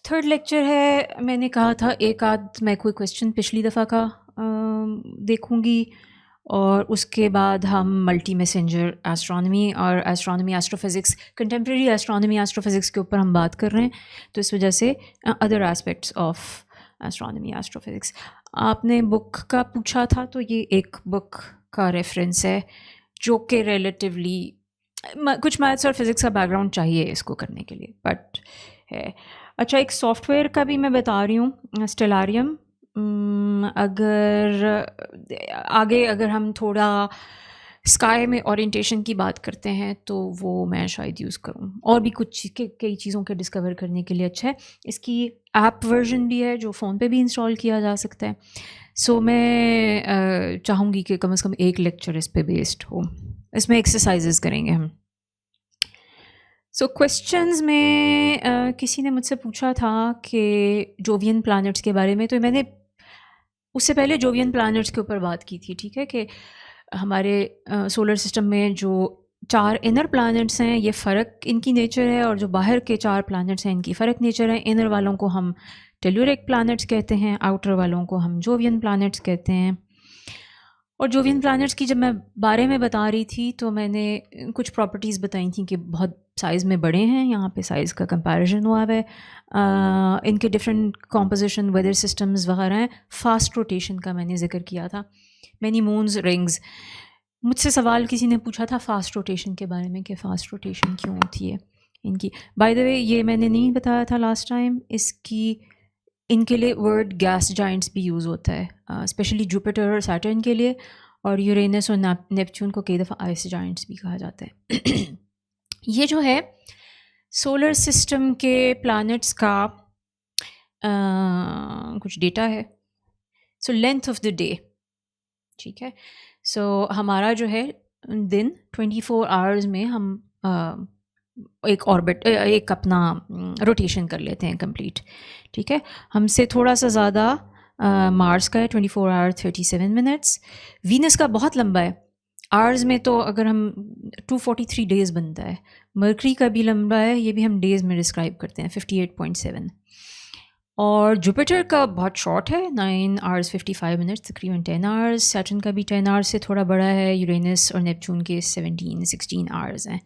Third lecture है। मैंने कहा था एक आध मैं कोई क्वेश्चन पिछली दफ़ा का देखूंगी और उसके बाद हम मल्टी मैसेंजर एस्ट्रोनॉमी और astronomy astrophysics contemporary astronomy astrophysics के ऊपर हम बात कर रहे हैं, तो इस वजह से other aspects of astronomy astrophysics. आपने बुक का पूछा था, तो ये एक बुक का रेफरेंस है जो कि रिलेटिवली कुछ मैथ्स और फिज़िक्स का बैकग्राउंड चाहिए इसको करने के लिए, बट है। अच्छा, एक सॉफ्टवेयर का भी मैं बता रही हूँ, स्टेलारियम। अगर आगे अगर हम थोड़ा स्काई में ओरिएंटेशन की बात करते हैं तो वो मैं शायद यूज़ करूँ, और भी कुछ कई चीज़ों के डिस्कवर करने के लिए अच्छा है। इसकी ऐप वर्जन भी है जो फ़ोन पे भी इंस्टॉल किया जा सकता है। सो मैं चाहूँगी कि कम से कम एक लेक्चर इस पे बेस्ड हो। इसमें एक्सरसाइजेस करेंगे हम। क्वेश्चंस में किसी ने मुझसे पूछा था कि जोवियन प्लैनेट्स के बारे में, तो मैंने उससे पहले जोवियन प्लैनेट्स के ऊपर बात की थी, ठीक है, कि हमारे सोलर सिस्टम में जो 4 इनर प्लैनेट्स हैं ये फ़र्क इनकी नेचर है, और जो बाहर के 4 प्लैनेट्स हैं इनकी फ़र्क नेचर है। इनर वालों को हम टेल्यूरिक प्लैनेट्स कहते हैं, आउटर वालों को हम जोवियन प्लैनेट्स कहते हैं। और जोवियन प्लैनेट्स की जब मैं बारे में बता रही थी तो मैंने कुछ प्रॉपर्टीज़ बताई थी कि बहुत साइज़ में बड़े हैं, यहाँ पे साइज़ का कंपैरिजन हुआ है, इनके डिफरेंट कॉम्पोजिशन, वेदर सिस्टम्स वगैरह हैं। फास्ट रोटेशन का मैंने जिक्र किया था, मैनी मून्स रिंग्स। मुझसे सवाल किसी ने पूछा था फास्ट रोटेशन के बारे में कि फ़ास्ट रोटेशन क्यों होती है इनकी। बाय द वे ये मैंने नहीं बताया था लास्ट टाइम, इनके लिए वर्ड गैस जाइंट्स भी यूज़ होता है, स्पेशली जुपिटर और सैटर्न के लिए, और यूरेनस और नेपच्यून को कई दफ़ा आइस जाइंट्स भी कहा जाता है। ये जो है सोलर सिस्टम के प्लैनेट्स का कुछ डेटा है। लेंथ ऑफ द डे, ठीक है। हमारा जो है दिन 24 आवर्स में हम एक ऑर्बिट, एक अपना रोटेशन कर लेते हैं कंप्लीट, ठीक है। हमसे थोड़ा सा ज़्यादा मार्स का है, 24 आवर 37 मिनट्स। वीनस का बहुत लंबा है, आवर्स में तो अगर हम 243 डेज़ बनता है। मरकरी का भी लंबा है, ये भी हम डेज़ में डिस्क्राइब करते हैं, 58.7। और जुपिटर का बहुत शॉर्ट है, 9 आवर्स 55 मिनट्स, तकरीबन 10 आवर्स। सैटर्न का भी 10 आवर्स से थोड़ा बड़ा है। यूरेनस और नेपच्यून के 16 आवर्स हैं।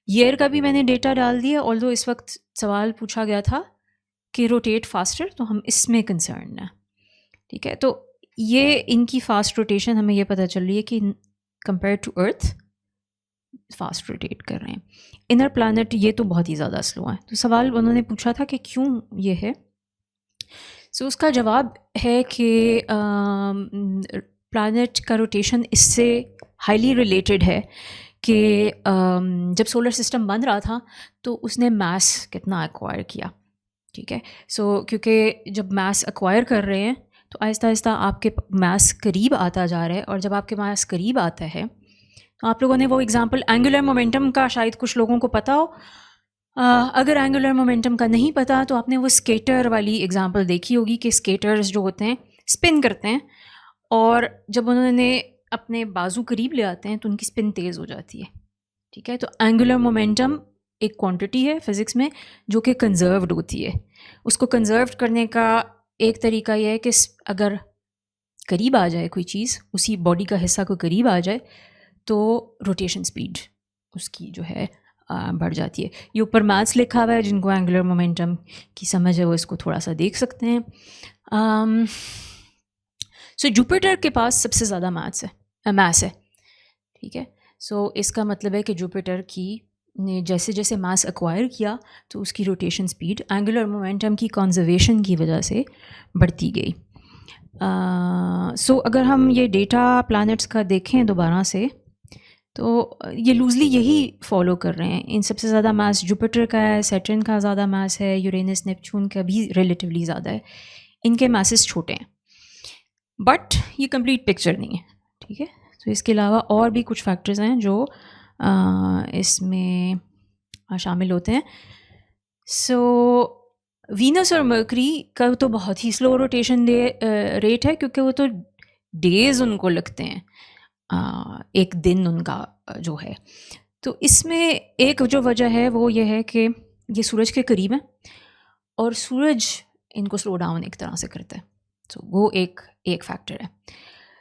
ईयर का भी मैंने डेटा डाल दिया, ऑल्दो इस वक्त सवाल पूछा गया था कि रोटेट फास्टर, तो हम इसमें कंसर्न हैं, ठीक है। तो ये इनकी फास्ट रोटेशन हमें ये पता चल रही है कि compare to earth fast rotate कर रहे हैं। इनर प्लैनेट ये तो बहुत ही ज़्यादा स्लो है। तो सवाल उन्होंने पूछा था कि क्यों ये है। उसका जवाब है कि प्लैनेट का रोटेशन इससे हाईली रिलेटेड है कि जब सोलर सिस्टम बन रहा था तो उसने मास कितना एक्वायर किया, ठीक है। क्योंकि जब मास एक्वायर कर रहे हैं तो आहिस्ता आहिस्ता आपके मास करीब आता जा रहा है, और जब आपके मास करीब आता है तो आप लोगों ने वो एग्जांपल एंगुलर मोमेंटम का शायद कुछ लोगों को पता हो। अगर एंगुलर मोमेंटम का नहीं पता तो आपने वो स्केटर वाली एग्जांपल देखी होगी कि स्केटर्स जो होते हैं स्पिन करते हैं, और जब उन्होंने अपने बाजू करीब ले आते हैं तो उनकी स्पिन तेज़ हो जाती है, ठीक है। तो एंगुलर मोमेंटम एक क्वांटिटी है फिज़िक्स में जो कि कंजर्व्ड होती है। उसको कंजर्व करने का एक तरीका यह है कि अगर करीब आ जाए कोई चीज़, उसी बॉडी का हिस्सा को करीब आ जाए, तो रोटेशन स्पीड उसकी जो है बढ़ जाती है। ये ऊपर मैथ्स लिखा हुआ है, जिनको एंगुलर मोमेंटम की समझ है वो इसको थोड़ा सा देख सकते हैं। जुपिटर के पास सबसे ज़्यादा मास है, ठीक है। इसका मतलब है कि जुपिटर की ने जैसे जैसे मास एक्वायर किया तो उसकी रोटेशन स्पीड एंगुलर मोमेंटम की कंजर्वेशन की वजह से बढ़ती गई। अगर हम ये डेटा प्लैनेट्स का देखें दोबारा से, तो ये लूजली यही फॉलो कर रहे हैं। इन सबसे ज़्यादा मास जुपिटर का है, सैटर्न का ज़्यादा मास है, यूरेनस नेपच्यून का भी रिलेटिवली ज़्यादा है। इनके मासेस छोटे हैं, बट ये कंप्लीट पिक्चर नहीं है, ठीक है। इसके अलावा और भी कुछ फैक्टर्स हैं जो इसमें शामिल होते हैं। वीनस और मर्करी का तो बहुत ही स्लो रोटेशन रेट है, क्योंकि वो तो डेज़ उनको लगते हैं, एक दिन उनका जो है। तो इसमें एक जो वजह है वो ये है कि ये सूरज के करीब है, और सूरज इनको स्लो डाउन एक तरह से करता है। तो वो एक फैक्टर है।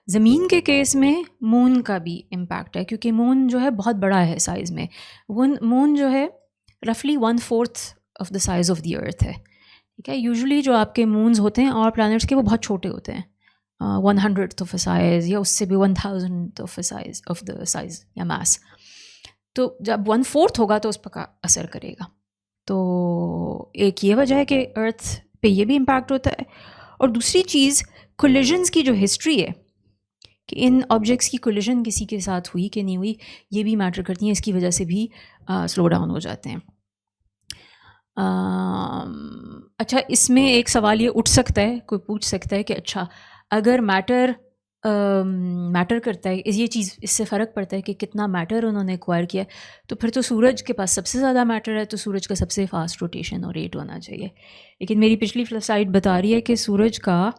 ज़मीन के केस में मून का भी इम्पैक्ट है, क्योंकि मून जो है बहुत बड़ा है साइज़ में। मून जो है रफली 1/4 of the size of the earth है, ठीक है। यूजुअली जो आपके मून्स होते हैं और प्लैनेट्स के, वो बहुत छोटे होते हैं, 1/100th ऑफ अ साइज़ या उससे भी 1,000th ऑफ द साइज़ या मास। तो जब 1/4 होगा तो उस पर का असर करेगा। तो एक ये वजह है कि अर्थ पे ये भी इम्पैक्ट होता है। और दूसरी चीज़, कोलिजन्स की जो हिस्ट्री है कि इन ऑब्जेक्ट्स की कोलिजन किसी के साथ हुई कि नहीं हुई, ये भी मैटर करती हैं। इसकी वजह से भी स्लो डाउन हो जाते हैं। अच्छा, इसमें एक सवाल ये उठ सकता है, कोई पूछ सकता है कि अच्छा, अगर मैटर करता है, ये चीज़, इससे फ़र्क पड़ता है कि कितना मैटर उन्होंने एक्वायर किया, तो फिर तो सूरज के पास सबसे ज़्यादा मैटर है, तो सूरज का सबसे फास्ट रोटेशन और रेट होना चाहिए। लेकिन मेरी पिछली स्लाइड बता रही है कि सूरज का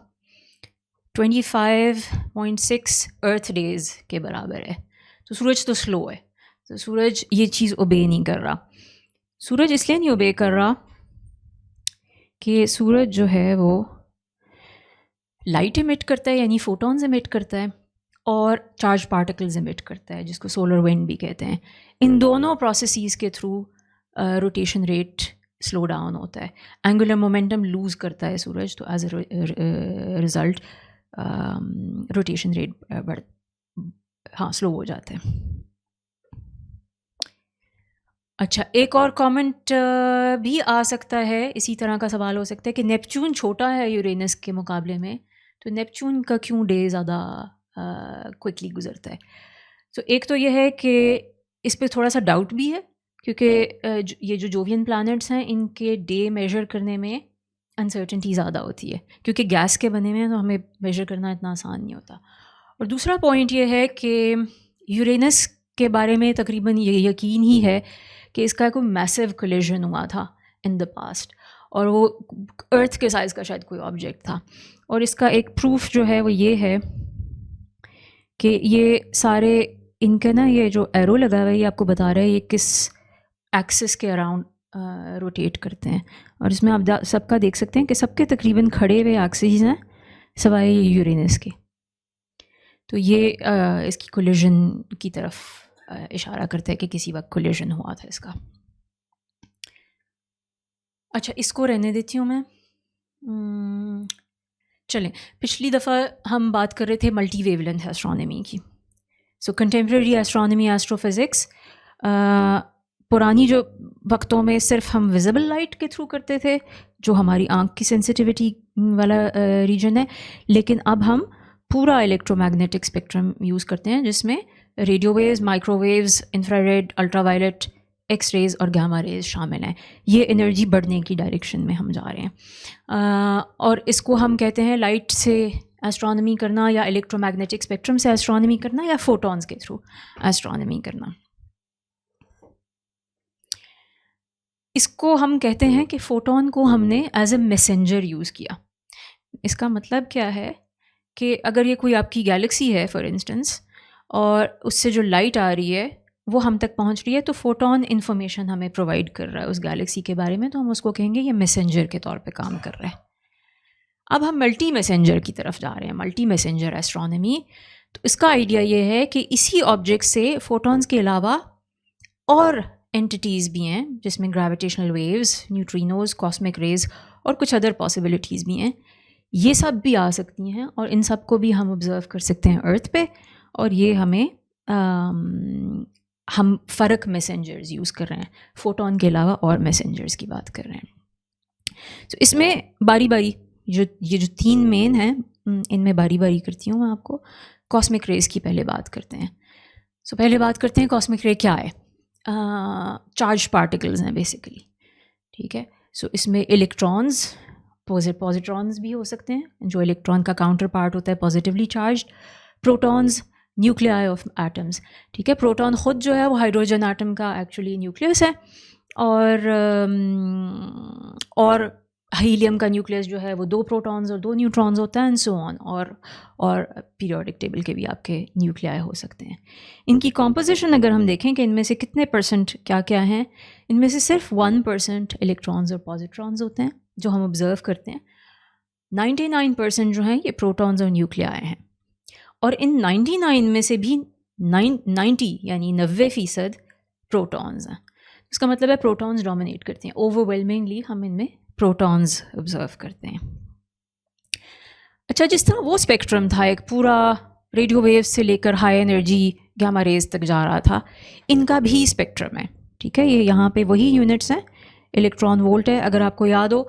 25.6 अर्थ डेज़ के बराबर है। तो सूरज तो स्लो है, तो सूरज ये चीज़ ओबे नहीं कर रहा। सूरज इसलिए नहीं ओबे कर रहा कि सूरज जो है वो लाइट इमिट करता है, यानी फोटॉन्स इमिट करता है, और चार्ज पार्टिकल्स इमिट करता है, जिसको सोलर विंड भी कहते हैं। इन दोनों प्रोसेसेस के through rotation rate slow down होता है, एंगुलर मोमेंटम लूज़ करता है सूरज, तो as a result rotation rate slow हो जाता है। अच्छा, एक और कमेंट भी आ सकता है, इसी तरह का सवाल हो सकता है कि नेपच्यून छोटा है यूरेनस के मुकाबले में, तो नेपच्यून का क्यों डे ज़्यादा क्विकली गुजरता है। तो एक तो यह है कि इस पे थोड़ा सा डाउट भी है, क्योंकि ये जो जोवियन प्लैनेट्स हैं, इनके डे मेजर करने में अनसर्टेनिटी ज़्यादा होती है, क्योंकि गैस के बने हुए हैं, तो हमें मेजर करना इतना आसान नहीं होता। और दूसरा पॉइंट ये है कि यूरेनस के बारे में तकरीबन ये यकीन ही है कि इसका कोई मैसिव कोलिजन हुआ था इन द पास्ट, और वो अर्थ के साइज़ का शायद कोई ऑब्जेक्ट था। और इसका एक प्रूफ जो है वो ये है कि ये सारे इनके ना, ये जो एरो लगा हुआ है, ये आपको बता रहा है ये किस एक्सिस के अराउंड रोटेट करते हैं। और इसमें आप सबका देख सकते हैं कि सबके तकरीबन खड़े हुए एक्सिस हैं, सिवाय यूरेनस के। तो ये इसकी कोलिजन की तरफ इशारा करता है कि किसी वक्त कोलिजन हुआ था इसका। अच्छा, इसको रहने देती हूँ मैं। चलें, पिछली दफ़ा हम बात कर रहे थे मल्टी वेवलेंथ एस्ट्रोनॉमी की। सो कंटेम्प्रेरी एस्ट्रोनॉमी, एस्ट्रोफिज़िक्स, पुरानी जो वक्तों में सिर्फ हम विजिबल लाइट के थ्रू करते थे, जो हमारी आँख की सेंसिटिविटी वाला रीजन है, लेकिन अब हम पूरा इलेक्ट्रोमैग्नेटिक स्पेक्ट्रम यूज़ करते हैं, जिसमें radio waves, microwaves, infrared, ultraviolet, X rays और गामा रेज़ शामिल हैं। ये एनर्जी बढ़ने की डायरेक्शन में हम जा रहे हैं, और इसको हम कहते हैं लाइट से एस्ट्रोनॉमी करना, या इलेक्ट्रोमैग्नेटिक स्पेक्ट्रम से एस्ट्रोनॉमी करना, या फोटॉन्स के थ्रू एस्ट्रोनॉमी करना। इसको हम कहते हैं कि फ़ोटॉन को हमने एज ए मैसेंजर यूज़ किया। इसका मतलब क्या है कि अगर ये कोई आपकी गैलेक्सी है फॉर इंस्टेंस, और उससे जो लाइट आ रही है वो हम तक पहुंच रही है, तो फोटॉन इन्फॉर्मेशन हमें प्रोवाइड कर रहा है उस गैलेक्सी के बारे में, तो हम उसको कहेंगे ये मैसेंजर के तौर पे काम कर रहा है। अब हम मल्टी मैसेंजर की तरफ जा रहे हैं, मल्टी मैसेंजर एस्ट्रोनॉमी। तो इसका आइडिया ये है कि इसी ऑब्जेक्ट से फोटॉन्स के अलावा और एंटिटीज़ भी हैं, जिसमें gravitational waves, neutrinos, cosmic rays और कुछ अदर पॉसिबिलिटीज़ भी हैं। ये सब भी आ सकती हैं, और इन सब को भी हम ऑब्ज़र्व कर सकते हैं अर्थ पे। और ये हमें हम फ़र्क मैसेंजर्स यूज़ कर रहे हैं, फ़ोटॉन के अलावा और मैसेंजर्स की बात कर रहे हैं। तो इसमें बारी बारी ये जो 3 मेन हैं, इनमें बारी बारी करती हूँ मैं आपको। कॉस्मिक रेज़ की पहले बात करते हैं। सो पहले बात करते हैं कॉस्मिक रे क्या है। चार्ज पार्टिकल्स हैं बेसिकली, ठीक है। सो इसमें इलेक्ट्रॉन्स, पॉजिट्रॉन्स भी हो सकते हैं, जो इलेक्ट्रॉन का काउंटर पार्ट होता है positively charge, protons, nuclei of atoms, ठीक है। प्रोटॉन ख़ुद जो है वो हाइड्रोजन एटम का एक्चुअली न्यूक्लियस है, और हीलियम का न्यूक्लियस जो है वो 2 प्रोटॉन्स और 2 न्यूट्रॉन्स होता है, एंड सो ऑन। और पीरियोडिक टेबल के भी आपके न्यूक्लियाई हो सकते हैं। इनकी कॉम्पोजिशन अगर हम देखें कि इनमें से कितने % क्या क्या हैं, इनमें से सिर्फ 1% इलेक्ट्रॉन्स और पॉजिट्रॉन्स होते हैं, जो हम ऑब्ज़र्व करते हैं, 99% जो हैं ये प्रोटॉन्स और न्यूक्लियाई हैं, और इन 99 में से भी 90 यानी 90% प्रोटॉन्स हैं। इसका मतलब है प्रोटॉन्स डोमिनेट करते हैं, ओवरवेलमिंगली हम इनमें प्रोटॉन्स ऑब्ज़र्व करते हैं। अच्छा, जिस तरह वो स्पेक्ट्रम था एक पूरा रेडियो वेव्स से लेकर हाई एनर्जी गामा रेज तक जा रहा था, इनका भी स्पेक्ट्रम है, ठीक है। ये यहाँ पे वही यूनिट्स हैं, इलेक्ट्रॉन वोल्ट है। अगर आपको याद हो,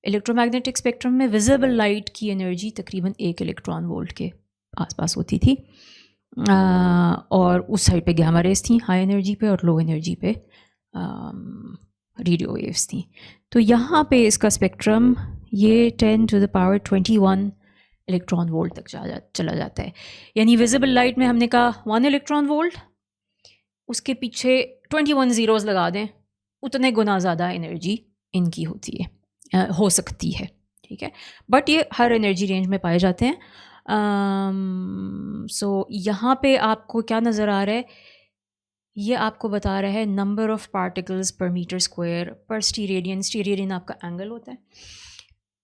इलेक्ट्रोमैग्नेटिक स्पेक्ट्रम में विजिबल लाइट की एनर्जी तकरीबन 1 इलेक्ट्रॉन वोल्ट के आसपास होती थी, और उस साइड पे गामा रेज थी हाई एनर्जी पे, और लो एनर्जी पे रेडियो वेव्स थी। तो यहाँ पे इसका स्पेक्ट्रम ये 10⁻21 इलेक्ट्रॉन वोल्ट तक चला जाता है। यानी विजिबल लाइट में हमने कहा 1 इलेक्ट्रॉन वोल्ट, उसके पीछे 21 ज़ीरोज़ लगा दें, उतने गुना ज़्यादा एनर्जी इनकी होती है, हो सकती है, ठीक है। बट ये हर एनर्जी रेंज में पाए जाते हैं। सो यहाँ पे आपको क्या नज़र आ रहा है, ये आपको बता रहा है नंबर ऑफ़ पार्टिकल्स पर मीटर स्क्वायर पर स्टीरेडियन। स्टीरेडियन आपका एंगल होता है।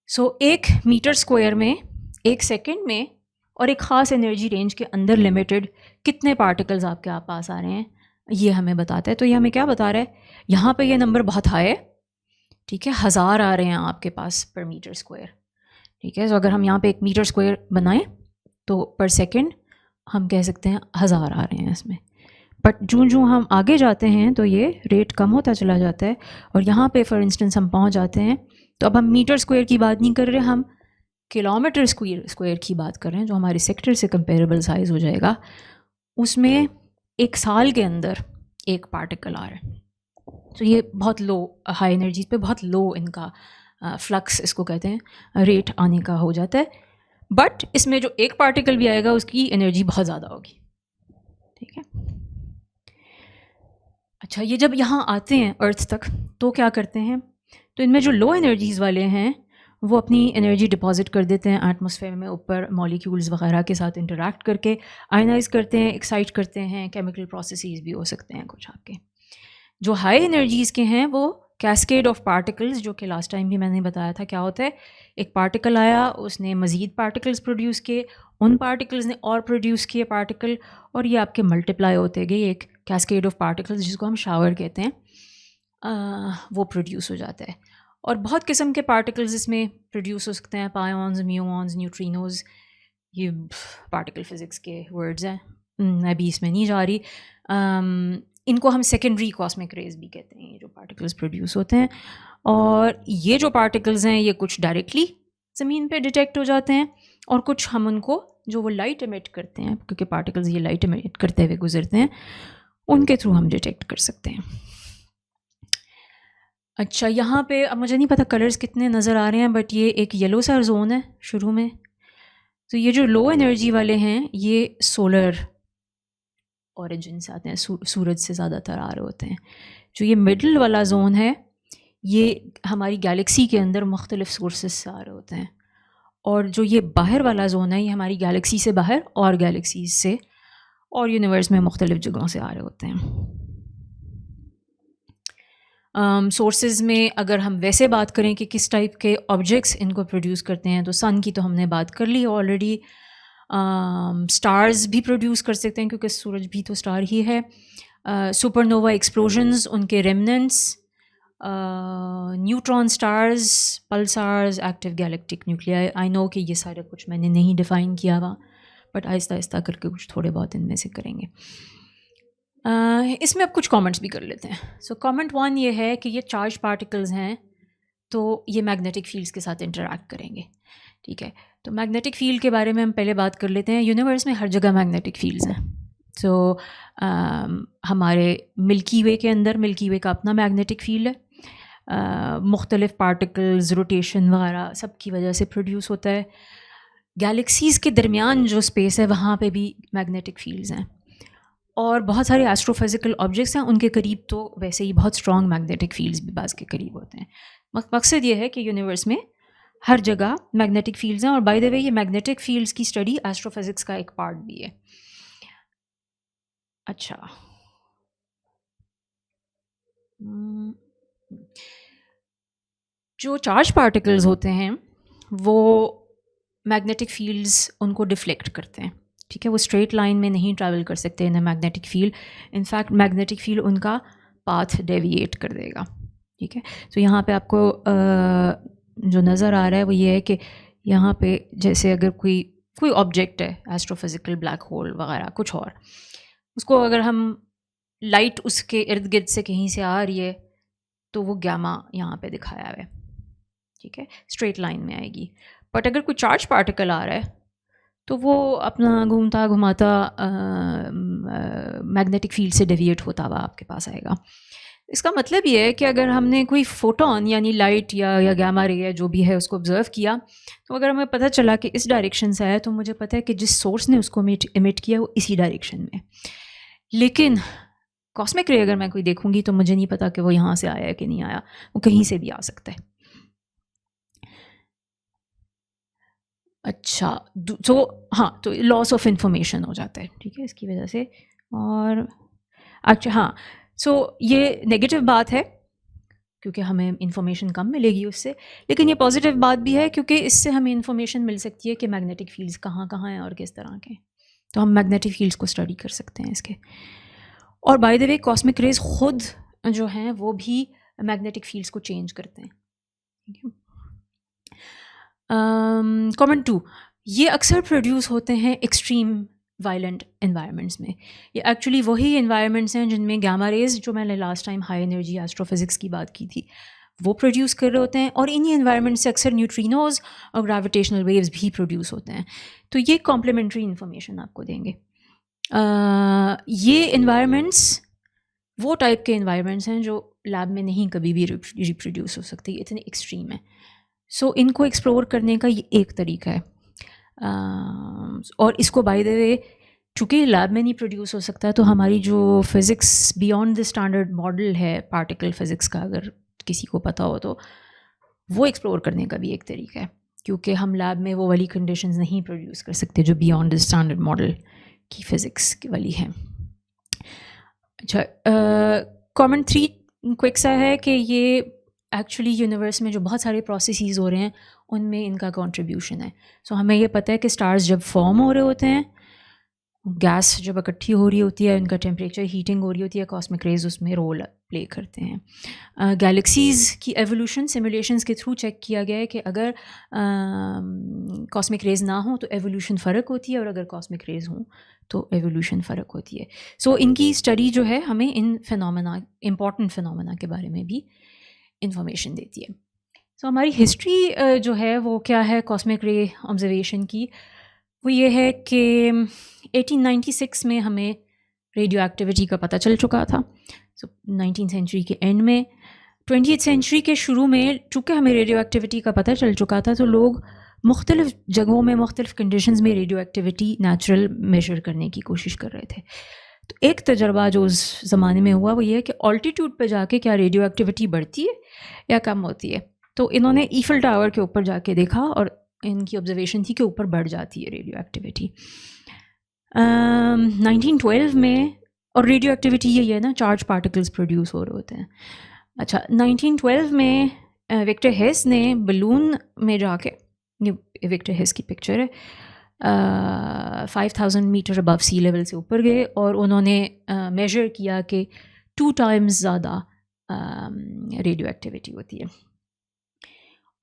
सो 1 मीटर स्क्वायर में 1 सेकंड में और एक ख़ास एनर्जी रेंज के अंदर लिमिटेड कितने पार्टिकल्स आपके पास आ रहे हैं, ये हमें बताता है। तो ये हमें क्या बता रहा है, यहाँ पे ये नंबर बहुत हाई है, ठीक है, 1000 आ रहे हैं आपके पास पर मीटर स्क्वायर, ठीक है। तो अगर हम यहाँ पे 1 मीटर स्क्वायर बनाएं तो पर सेकंड हम कह सकते हैं 1000 आ रहे हैं इसमें। बट जो हम आगे जाते हैं तो ये रेट कम होता चला जाता है, और यहाँ पे फॉर इंस्टेंस हम पहुँच जाते हैं, तो अब हम मीटर स्क्वायर की बात नहीं कर रहे, हम किलोमीटर स्क्वायर की बात कर रहे हैं, जो हमारे सेक्टर से कंपेरेबल साइज़ हो जाएगा। उसमें 1 साल के अंदर 1 पार्टिकल आ रहा है। तो ये बहुत लो, हाई एनर्जी पे बहुत लो इनका फ्लक्स इसको कहते हैं, रेट आने का हो जाता है। बट इसमें जो 1 पार्टिकल भी आएगा उसकी एनर्जी बहुत ज़्यादा होगी, ठीक है। अच्छा, ये जब यहाँ आते हैं अर्थ तक तो क्या करते हैं, तो इनमें जो लो एनर्जीज़ वाले हैं वो अपनी एनर्जी डिपॉजिट कर देते हैं एटमॉस्फेयर में, ऊपर मॉलिक्यूल्स वगैरह के साथ इंटरेक्ट करके आयनाइज करते हैं, एक्साइट करते हैं, केमिकल प्रोसेसेस भी हो सकते हैं कुछ आपके। जो हाई एनर्जीज़ के हैं वो कैस्केड ऑफ पार्टिकल्स, जो कि लास्ट टाइम भी मैंने बताया था क्या होता है, एक पार्टिकल आया, उसने मज़ीद पार्टिकल्स प्रोड्यूस किए, उन पार्टिकल्स ने और प्रोड्यूस किए पार्टिकल, और ये आपके मल्टीप्लाई होते गए, एक कैस्केड ऑफ पार्टिकल्स जिसको हम शावर कहते हैं, वो प्रोड्यूस हो जाता है। और बहुत किस्म के पार्टिकल्स इसमें प्रोड्यूस हो सकते हैं, पायॉन्स, म्यूऑन्स, न्यूट्रिनोज, ये पार्टिकल फिज़िक्स के वर्ड्स हैं, मैं भी इसमें नहीं जा रही। इनको हम सेकेंडरी कॉस्मिक रेज भी कहते हैं, ये जो पार्टिकल्स प्रोड्यूस होते हैं। और ये जो पार्टिकल्स हैं ये कुछ डायरेक्टली ज़मीन पे डिटेक्ट हो जाते हैं, और कुछ हम उनको, जो वो लाइट एमिट करते हैं, क्योंकि पार्टिकल्स ये लाइट एमिट करते हुए गुजरते हैं, उनके थ्रू हम डिटेक्ट कर सकते हैं। अच्छा, यहाँ पे अब मुझे नहीं पता कलर्स कितने नज़र आ रहे हैं, बट ये एक येलो सा जोन है शुरू में। तो ये जो लो एनर्जी वाले हैं ये सोलर ओरिजिन से आते हैं, सूरज से ज़्यादातर आ रहे होते हैं। जो ये मिडल वाला जोन है ये हमारी गैलेक्सी के अंदर मुख्तलिफ सोर्सेस से आ रहे होते हैं, और जो ये बाहर वाला जोन है ये हमारी गैलेक्सी से बाहर और गैलेक्सीज से और यूनिवर्स में मुख्तलिफ जगहों से आ रहे होते हैं। सोर्सेज में अगर हम वैसे बात करें कि किस टाइप के ऑब्जेक्ट्स इनको प्रोड्यूस करते हैं, तो सन की तो हमने बात कर ली ऑलरेडी। स्टार्स भी प्रोड्यूस कर सकते हैं क्योंकि सूरज भी तो स्टार ही है। सुपरनोवा एक्सप्लोजन्स, उनके remnants, neutron stars, पल्सार्स, active galactic nuclei. I know कि ये सारा कुछ मैंने नहीं डिफ़ाइन किया हुआ, बट आहिस्ता आहिस्ता करके कुछ थोड़े बहुत इनमें से करेंगे। इसमें अब कुछ कमेंट्स भी कर लेते हैं। सो कमेंट 1 ये है कि ये चार्ज पार्टिकल्स हैं तो ये मैग्नेटिक फील्ड्स के साथ इंटरेक्ट करेंगे, ठीक है। तो मैग्नेटिक फील्ड के बारे में हम पहले बात कर लेते हैं। यूनिवर्स में हर जगह मैग्नेटिक फील्ड्स हैं। सो हमारे मिल्की वे के अंदर, मिल्की वे का अपना मैग्नेटिक फील्ड है, मुख्तलिफ पार्टिकल्स, रोटेशन वगैरह सब की वजह से प्रोड्यूस होता है। गैलेक्सीज़ के दरमियान जो स्पेस है वहाँ पे भी मैग्नेटिक फील्ड्स हैं, और बहुत सारे एस्ट्रोफिज़िकल ऑब्जेक्ट्स हैं उनके करीब तो वैसे ही बहुत स्ट्रॉन्ग मैग्नेटिक फील्ड्स भी बाज़ के करीब होते हैं। मकसद ये है कि यूनिवर्स में हर जगह मैग्नेटिक फील्ड्स हैं, और बाय द वे ये मैग्नेटिक फील्ड्स की स्टडी एस्ट्रोफिज़िक्स का एक पार्ट भी है। अच्छा, जो चार्ज पार्टिकल्स होते हैं वो मैग्नेटिक फील्ड्स उनको डिफ्लेक्ट करते हैं, ठीक है। वो स्ट्रेट लाइन में नहीं ट्रैवल कर सकते in magnetic field, in fact magnetic field उनका पाथ डेविएट कर देगा, ठीक है। तो यहाँ पे आपको जो नज़र आ रहा है वो ये है कि यहाँ पे जैसे अगर कोई ऑब्जेक्ट है, एस्ट्रोफिजिकल ब्लैक होल वगैरह कुछ और, उसको अगर हम लाइट उसके इर्द गिर्द से कहीं से आ रही है तो वो गैमा यहाँ पे दिखाया हुआ है, ठीक है, स्ट्रेट लाइन में आएगी। बट अगर कोई चार्ज पार्टिकल आ रहा है तो वो अपना घूमता घुमाता मैग्नेटिक फील्ड से डेविएट होता हुआ आपके पास आएगा। इसका मतलब ये है कि अगर हमने कोई फोटोन यानी लाइट या गैमा रे या जो भी है उसको ऑब्जर्व किया, तो अगर हमें पता चला कि इस डायरेक्शन से आया तो मुझे पता है कि जिस सोर्स ने उसको इमिट किया वो इसी डायरेक्शन में। लेकिन कॉस्मिक रे अगर मैं कोई देखूंगी तो मुझे नहीं पता कि वो यहाँ से आया है कि नहीं आया, वो कहीं से भी आ सकता है। अच्छा, तो हाँ, तो लॉस ऑफ इंफॉर्मेशन हो जाता है, ठीक है, इसकी वजह से। और अच्छा हाँ, सो ये नेगेटिव बात है क्योंकि हमें इंफॉर्मेशन कम मिलेगी उससे, लेकिन ये पॉजिटिव बात भी है क्योंकि इससे हमें इंफॉर्मेशन मिल सकती है कि मैग्नेटिक फील्ड्स कहाँ कहाँ हैं और किस तरह के, तो हम मैग्नेटिक फील्ड्स को स्टडी कर सकते हैं इसके। और by the way cosmic rays खुद जो हैं वो भी मैग्नेटिक फील्ड्स को चेंज करते हैं, ठीक है। कमेंट 2, ये अक्सर प्रोड्यूस होते हैं एक्सट्रीम वायलेंट एनवायरनमेंट्स में। ये एक्चुअली वही एनवायरनमेंट्स हैं जिनमें गामा रेज, जो मैंने last time high energy astrophysics की बात की थी, वो प्रोड्यूस कर रहे होते हैं। और इन्हीं एनवायरनमेंट से अक्सर न्यूट्रिनोज और ग्रेविटेशनल वेव्स भी प्रोड्यूस होते हैं। तो ये कॉम्प्लीमेंट्री इन्फॉर्मेशन आपको देंगे। ये एनवायरनमेंट्स वो टाइप के एनवायरनमेंट्स हैं जो लैब में नहीं कभी भी रिप्रोड्यूस हो सकते, इतने एक्सट्रीम है। सो इनको एक्सप्लोर करने का ये एक तरीका है। और इसको बाय द वे चूँकि लैब में नहीं प्रोड्यूस हो सकता, तो हमारी जो physics beyond the standard model है पार्टिकल फिज़िक्स का, अगर किसी को पता हो तो वो एक्सप्लोर करने का भी एक तरीका है, क्योंकि हम लैब में वो वाली कंडीशंस नहीं प्रोड्यूस कर सकते जो बियॉन्ड द स्टैंडर्ड मॉडल की फ़िज़िक्स की वाली है। अच्छा, कमेंट 3 क्विक सा है कि ये एक्चुअली यूनिवर्स में जो बहुत सारे प्रोसेसेस हो रहे हैं उनमें इनका कंट्रीब्यूशन है। सो हमें ये पता है कि स्टार्स जब फॉर्म हो रहे होते हैं, गैस जब इकट्ठी हो रही होती है, उनका टेम्परेचर हीटिंग हो रही होती है, कॉस्मिक रेज उसमें रोल प्ले करते हैं। गैलेक्सीज़ की एवोल्यूशन सिमुलेशंस के थ्रू चेक किया गया है कि अगर कॉस्मिक रेज ना हो तो एवोल्यूशन फ़र्क होती है, और अगर कॉस्मिक रेज हों तो एवोल्यूशन फ़र्क होती है। सो इनकी स्टडी जो है हमें इन फिनोमेना, इम्पॉर्टेंट फिनोमेना के बारे में भी इंफॉर्मेशन देती है। सो हमारी हिस्ट्री जो है वो क्या है कॉस्मिक रे ऑब्जर्वेशन की, वो ये है कि 1896 में हमें रेडियो एक्टिविटी का पता चल चुका था। सो 19th सेंचुरी के एंड में, 20th सेंचुरी के शुरू में चूँकि हमें रेडियो एक्टिविटी का पता चल चुका था, तो लोग मुख्तलिफ़ जगहों में मुख्तलिफ़ कंडीशंस में रेडियो एक्टिविटी नेचुरल मेजर करने की कोशिश कर रहे थे। तो एक तजर्बा जो उस ज़माने में हुआ वो ये है कि ऑल्टीट्यूड पे जाके क्या रेडियो एक्टिविटी बढ़ती है या कम होती है। तो इन्होंने ईफिल टावर के ऊपर जाके देखा और इनकी ऑब्जर्वेशन थी कि ऊपर बढ़ जाती है रेडियो एक्टिविटी। 1912 में, और रेडियो एक्टिविटी यही है ना, चार्ज पार्टिकल्स प्रोड्यूस हो रहे होते हैं। अच्छा, 1912 में विक्टर हेस ने बलून में जाके, ये विक्टर हेस की पिक्चर है, 5000 मीटर अबव सी लेवल से ऊपर गए और उन्होंने मेजर किया कि 2 टाइम्स ज़्यादा रेडियो एक्टिविटी होती है।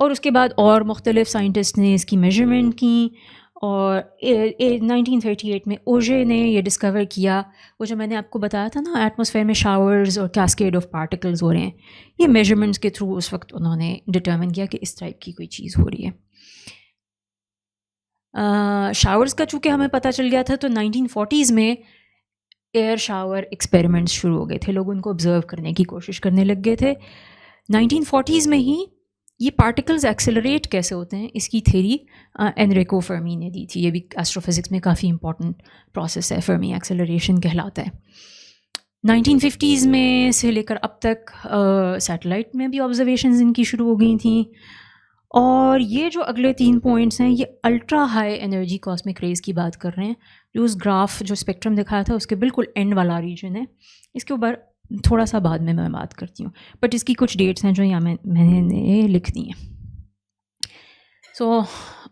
और उसके बाद और मुख्तलिफ साइंटिस्ट ने इसकी मेजरमेंट की, और 1938 में ओजे ने ये डिस्कवर किया, वो जो मैंने आपको बताया था ना, एटमॉस्फेयर में शावर्स और कैस्केड ऑफ पार्टिकल्स हो रहे हैं, ये मेजरमेंट्स के थ्रू उस वक्त उन्होंने डिटर्मिन किया कि इस टाइप की कोई चीज़ हो रही है। शावर्स का चूँकि हमें पता चल गया था, तो 1940s में एयर शावर एक्सपेरिमेंट्स शुरू हो गए थे, लोग उनको ऑब्जर्व करने की कोशिश करने लग गए थे। 1940s में ही ये पार्टिकल्स एक्सेलरेट कैसे होते हैं इसकी थ्योरी एनरिको फर्मी ने दी थी। ये भी एस्ट्रोफिजिक्स में काफ़ी इंपॉर्टेंट प्रोसेस है, फर्मी एक्सेलरेशन कहलाता है। 1950s में से लेकर अब तक सैटेलाइट में भी ऑब्जर्वेशंस इनकी शुरू हो गई थी। और ये जो अगले 3 पॉइंट्स हैं, ये ultra high energy cosmic raise की बात कर रहे हैं, जो उस ग्राफ जो स्पेक्ट्रम दिखाया था उसके बिल्कुल एंड वाला रीजन है। इसके ऊपर थोड़ा सा बाद में मैं बात करती हूँ, बट इसकी कुछ डेट्स हैं जो यहाँ मैंने लिख दी हैं। सो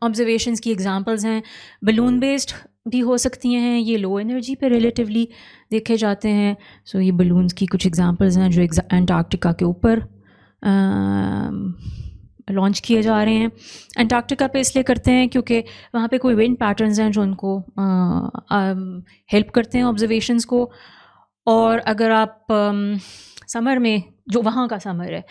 ऑब्जर्वेशंस की एग्जांपल्स हैं, बलून बेस्ड भी हो सकती हैं, ये लो एनर्जी पे रिलेटिवली देखे जाते हैं। सो ये बलून्स की कुछ एग्जांपल्स हैं जो अंटार्कटिका के ऊपर लॉन्च किए जा रहे हैं। अंटार्कटिका पे इसलिए करते हैं क्योंकि वहाँ पे कोई विंड पैटर्न्स हैं जो उनको हेल्प करते हैं ऑब्जर्वेशंस को। और अगर आप समर में, जो वहाँ का समर है,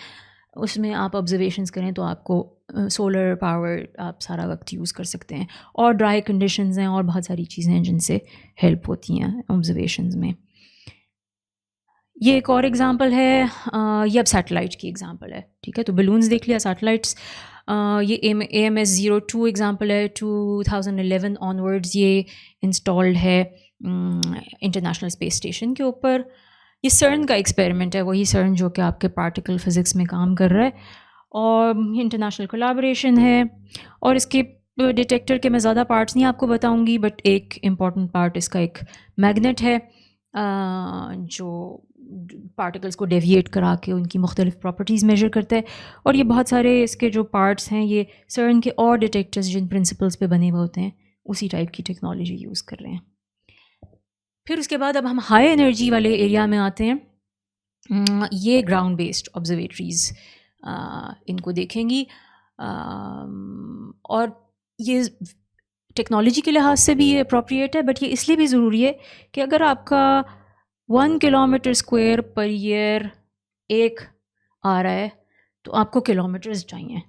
उसमें आप ऑब्जर्वेशंस करें तो आपको सोलर पावर आप सारा वक्त यूज़ कर सकते हैं। और ड्राई कंडीशंस हैं और बहुत सारी चीज़ें हैं जिनसे हेल्प होती हैं ऑब्जर्वेशंस में। ये एक और एग्ज़ाम्पल है, ये अब सैटेलाइट की एग्ज़ाम्पल है, ठीक है। तो बलून्स देख लिया, सैटेलाइट्स, ये AMS-02 एग्ज़ाम्पल है। 2011 ऑनवर्ड्स ये इंस्टॉल्ड है इंटरनेशनल स्पेस स्टेशन के ऊपर। ये CERN का एक्सपेरिमेंट है, वही CERN जो कि आपके पार्टिकल फिज़िक्स में काम कर रहा है, और इंटरनेशनल कोलैबोरेशन है। और इसके डिटेक्टर के मैं ज़्यादा पार्ट्स नहीं आपको बताऊंगी, बट एक इम्पॉर्टेंट पार्ट इसका एक मैग्नेट है जो पार्टिकल्स को डेविएट करा के उनकी मुख्तलिफ प्रॉपर्टीज़ मेजर करता है। और ये बहुत सारे इसके जो पार्ट्स हैं ये CERN के और डिटेक्टर्स जिन प्रिंसिपल्स पे बने हुए होते हैं उसी टाइप की टेक्नोलॉजी यूज़ कर रहे हैं। फिर उसके बाद अब हम हाई एनर्जी वाले एरिया में आते हैं। ये ग्राउंड बेस्ड ऑब्जर्वेटरीज़ इनको देखेंगी, और ये टेक्नोलॉजी के लिहाज से भी ये अप्रोप्रिएट है, बट ये इसलिए भी ज़रूरी है कि अगर आपका 1 किलोमीटर स्क्वायर पर ईयर एक आ रहा है तो आपको किलोमीटर्स चाहिए,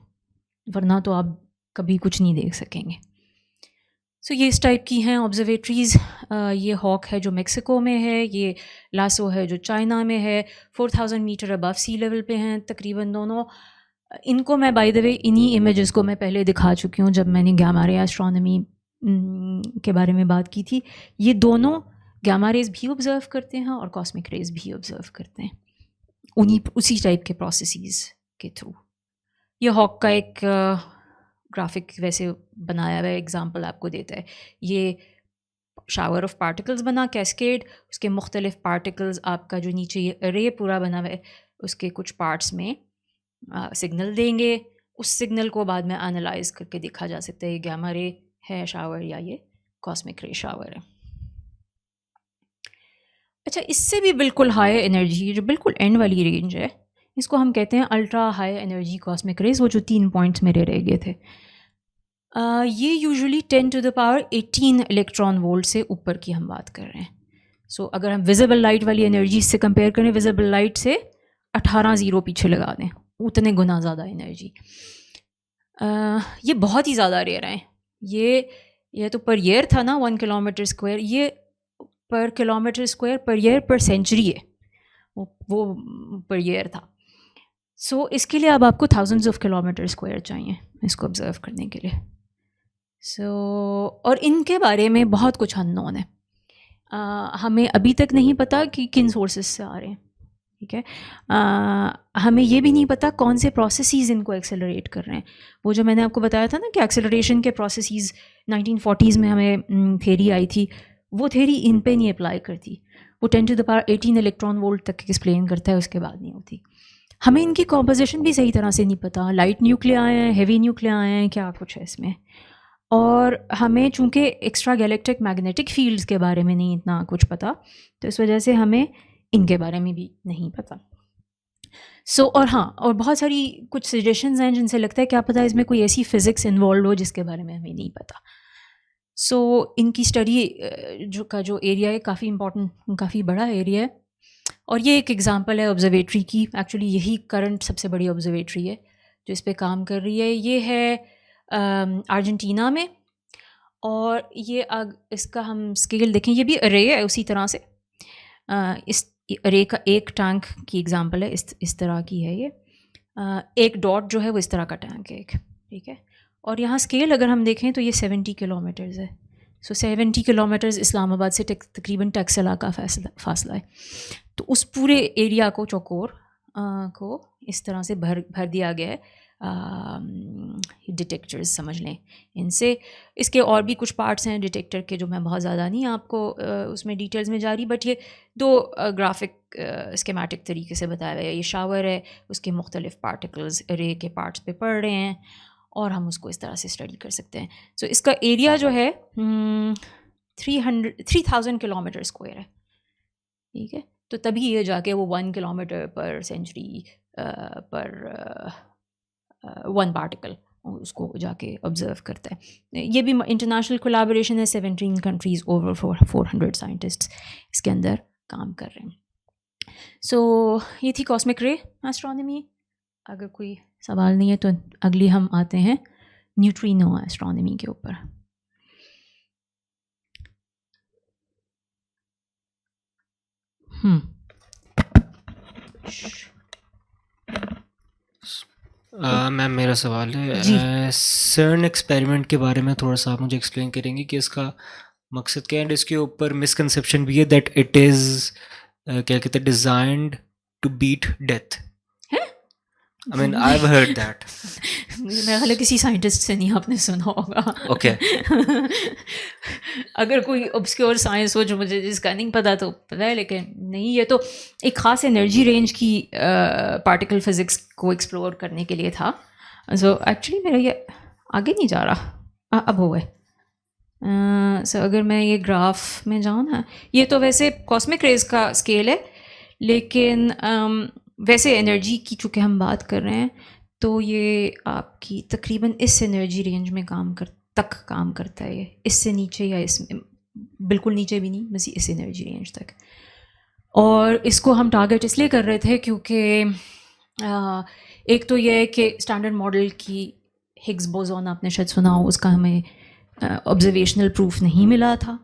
वरना तो आप कभी कुछ नहीं देख सकेंगे। सो ये इस टाइप की हैं ऑब्जर्वेटरीज़। ये हॉक है जो मेक्सिको में है, ये लासो है जो चाइना में है, 4000 मीटर अबव सी लेवल पे हैं तकरीबन दोनों। इनको मैं बाय द वे इन्हीं इमेजेस को मैं पहले दिखा चुकी हूँ जब मैंने गामा रे एस्ट्रोनॉमी के बारे में बात की थी। ये दोनों गामा रेज भी ऑब्ज़र्व करते हैं और कॉस्मिक रेज भी ऑब्ज़र्व करते हैं उसी टाइप के प्रोसेसेस के थ्रू। ये हॉक का एक ग्राफिक वैसे बनाया हुआ एग्जांपल आपको देता है। ये शावर ऑफ पार्टिकल्स बना, कैस्केड, उसके मुख्तलिफ पार्टिकल्स, आपका जो नीचे ये अरे पूरा बना हुआ है उसके कुछ पार्ट्स में सिग्नल देंगे। उस सिग्नल को बाद में एनालाइज करके देखा जा सकता है ये गामा रे है शावर या ये कॉस्मिक रे शावर है। अच्छा, इससे भी बिल्कुल हाई एनर्जी, जो बिल्कुल एंड वाली रेंज है, इसको हम कहते हैं ultra high energy cosmic rays. वो जो 3 पॉइंट्स मेरे रह गए थे, ये usually 10 to the power 18 electron volt से ऊपर की हम बात कर रहे हैं। सो अगर हम विजिबल लाइट वाली एनर्जी से कंपेयर करें, विजिबल लाइट से 18 ज़ीरो पीछे लगा दें, उतने गुना ज़्यादा एनर्जी। ये बहुत ही ज़्यादा रेयर है। ये तो पर ईयर था ना 1 किलोमीटर स्क्वायर, ये पर किलोमीटर स्क्वायर पर ईयर पर सेंचुरी है, वो पर ईयर था। सो इसके लिए अब आपको थाउजेंड्स ऑफ किलोमीटर स्क्वायर चाहिए इसको ऑब्ज़र्व करने के लिए। और इनके बारे में बहुत कुछ अननोन है, हमें अभी तक नहीं पता कि किन सोर्सेस से आ रहे हैं, ठीक है। हमें ये भी नहीं पता कौन से प्रोसेसेस इनको एक्सेलरेट कर रहे हैं। वो जो मैंने आपको बताया था ना कि एक्सेलरेशन के प्रोसेसेस 1940s में हमें थेरी आई थी, वो थेरी इन पे नहीं अप्लाई करती। वो 10 to the power 18 electron volt तक एक्सप्लेन करता है, उसके बाद नहीं होती। हमें इनकी कॉम्पोजिशन भी सही तरह से नहीं पता, लाइट न्यूक्लियाई हैं, हेवी न्यूक्लियाई हैं, क्या कुछ है इसमें। और हमें चूँकि एक्स्ट्रा गैलेक्टिक मैग्नेटिक फील्ड्स के बारे में नहीं इतना कुछ पता, तो इस वजह से हमें इनके बारे में भी नहीं पता। और हाँ, और बहुत सारी कुछ सजेशंस हैं जिनसे लगता है क्या पता इसमें कोई ऐसी फ़िज़िक्स इन्वॉल्व हो जिसके बारे में हमें नहीं पता। इनकी स्टडी जो एरिया है काफ़ी इम्पॉर्टेंट, काफ़ी बड़ा एरिया है। और ये एक एग्ज़ाम्पल है ऑब्जर्वेटरी की। एक्चुअली यही करंट सबसे बड़ी ऑब्जर्वेटरी है जो इस पर काम कर रही है। ये है अर्जेंटीना में, और ये इसका हम स्केल देखें, ये भी अरे है उसी तरह से। इस अरे का एक टैंक की एग्ज़ाम्पल है, इस तरह की है ये। एक डॉट जो है वो इस तरह का टैंक है एक, ठीक है। और यहाँ स्केल अगर हम देखें तो ये 70 किलोमीटर्स है। 70 किलोमीटर्स इस्लामाबाद से तकरीबन टैक्सला का फासला है। तो उस पूरे एरिया को, चौकोर को इस तरह से भर दिया गया है डिटेक्टर्स समझ लें इनसे। इसके और भी कुछ पार्ट्स हैं डिटेक्टर के जो मैं बहुत ज़्यादा नहीं आपको उसमें डिटेल्स में जा रही, बट ये दो ग्राफिक स्केमेटिक तरीके से बताया गया है। ये शावर है, उसके मुख्तलिफ पार्टिकल्स रे के पार्ट्स पे पड़ रहे हैं और हम उसको इस तरह से स्टडी कर सकते हैं। सो इसका एरिया जो है 3000 किलोमीटर स्क्वायर है, ठीक है। तो तभी ये जाके वो 1 किलोमीटर पर सेंचुरी पर 1 पार्टिकल उसको जाके ऑब्जर्व करता है। ये भी इंटरनेशनल कोलैबोरेशन है, 17 कंट्रीज़ ओवर 400 साइंटिस्ट्स इसके अंदर काम कर रहे हैं। सो ये थी कॉस्मिक रे एस्ट्रोनॉमी। अगर कोई सवाल नहीं है तो अगली हम आते हैं न्यूट्रिनो एस्ट्रोनॉमी के ऊपर। मैम मेरा सवाल है, जी। सर्न एक्सपेरिमेंट के बारे में थोड़ा सा आप मुझे एक्सप्लेन करेंगे कि इसका मकसद क्या है। इसके ऊपर मिसकंसेप्शन भी है दैट इट इज़ क्या कहते हैं designed to beat death. I mean I have heard that. मेरा ख्याल है किसी साइंटिस्ट से नहीं आपने सुना होगा। ओके। अगर कोई ऑब्सक्योर साइंस हो जो मुझे जिसका नहीं पता तो पता है, लेकिन नहीं, ये तो एक ख़ास एनर्जी रेंज की पार्टिकल फिज़िक्स को एक्सप्लोर करने के लिए था। सो एक्चुअली मेरा ये आगे नहीं जा रहा, अब हो गए। सो अगर मैं ये ग्राफ में जाऊँ ना, ये तो वैसे कॉस्मिक रेज का स्केल है, लेकिन वैसे एनर्जी की चूँकि हम बात कर रहे हैं तो ये आपकी तकरीबन इस एनर्जी रेंज में काम करता है। ये इससे नीचे या इसमें बिल्कुल नीचे भी नहीं, बस इस एनर्जी रेंज तक। और इसको हम टारगेट इसलिए कर रहे थे क्योंकि एक तो ये है कि स्टैंडर्ड मॉडल की हिग्स बोसॉन आपने शायद सुना हो, उसका हमें ऑब्जर्वेशनल प्रूफ नहीं मिला था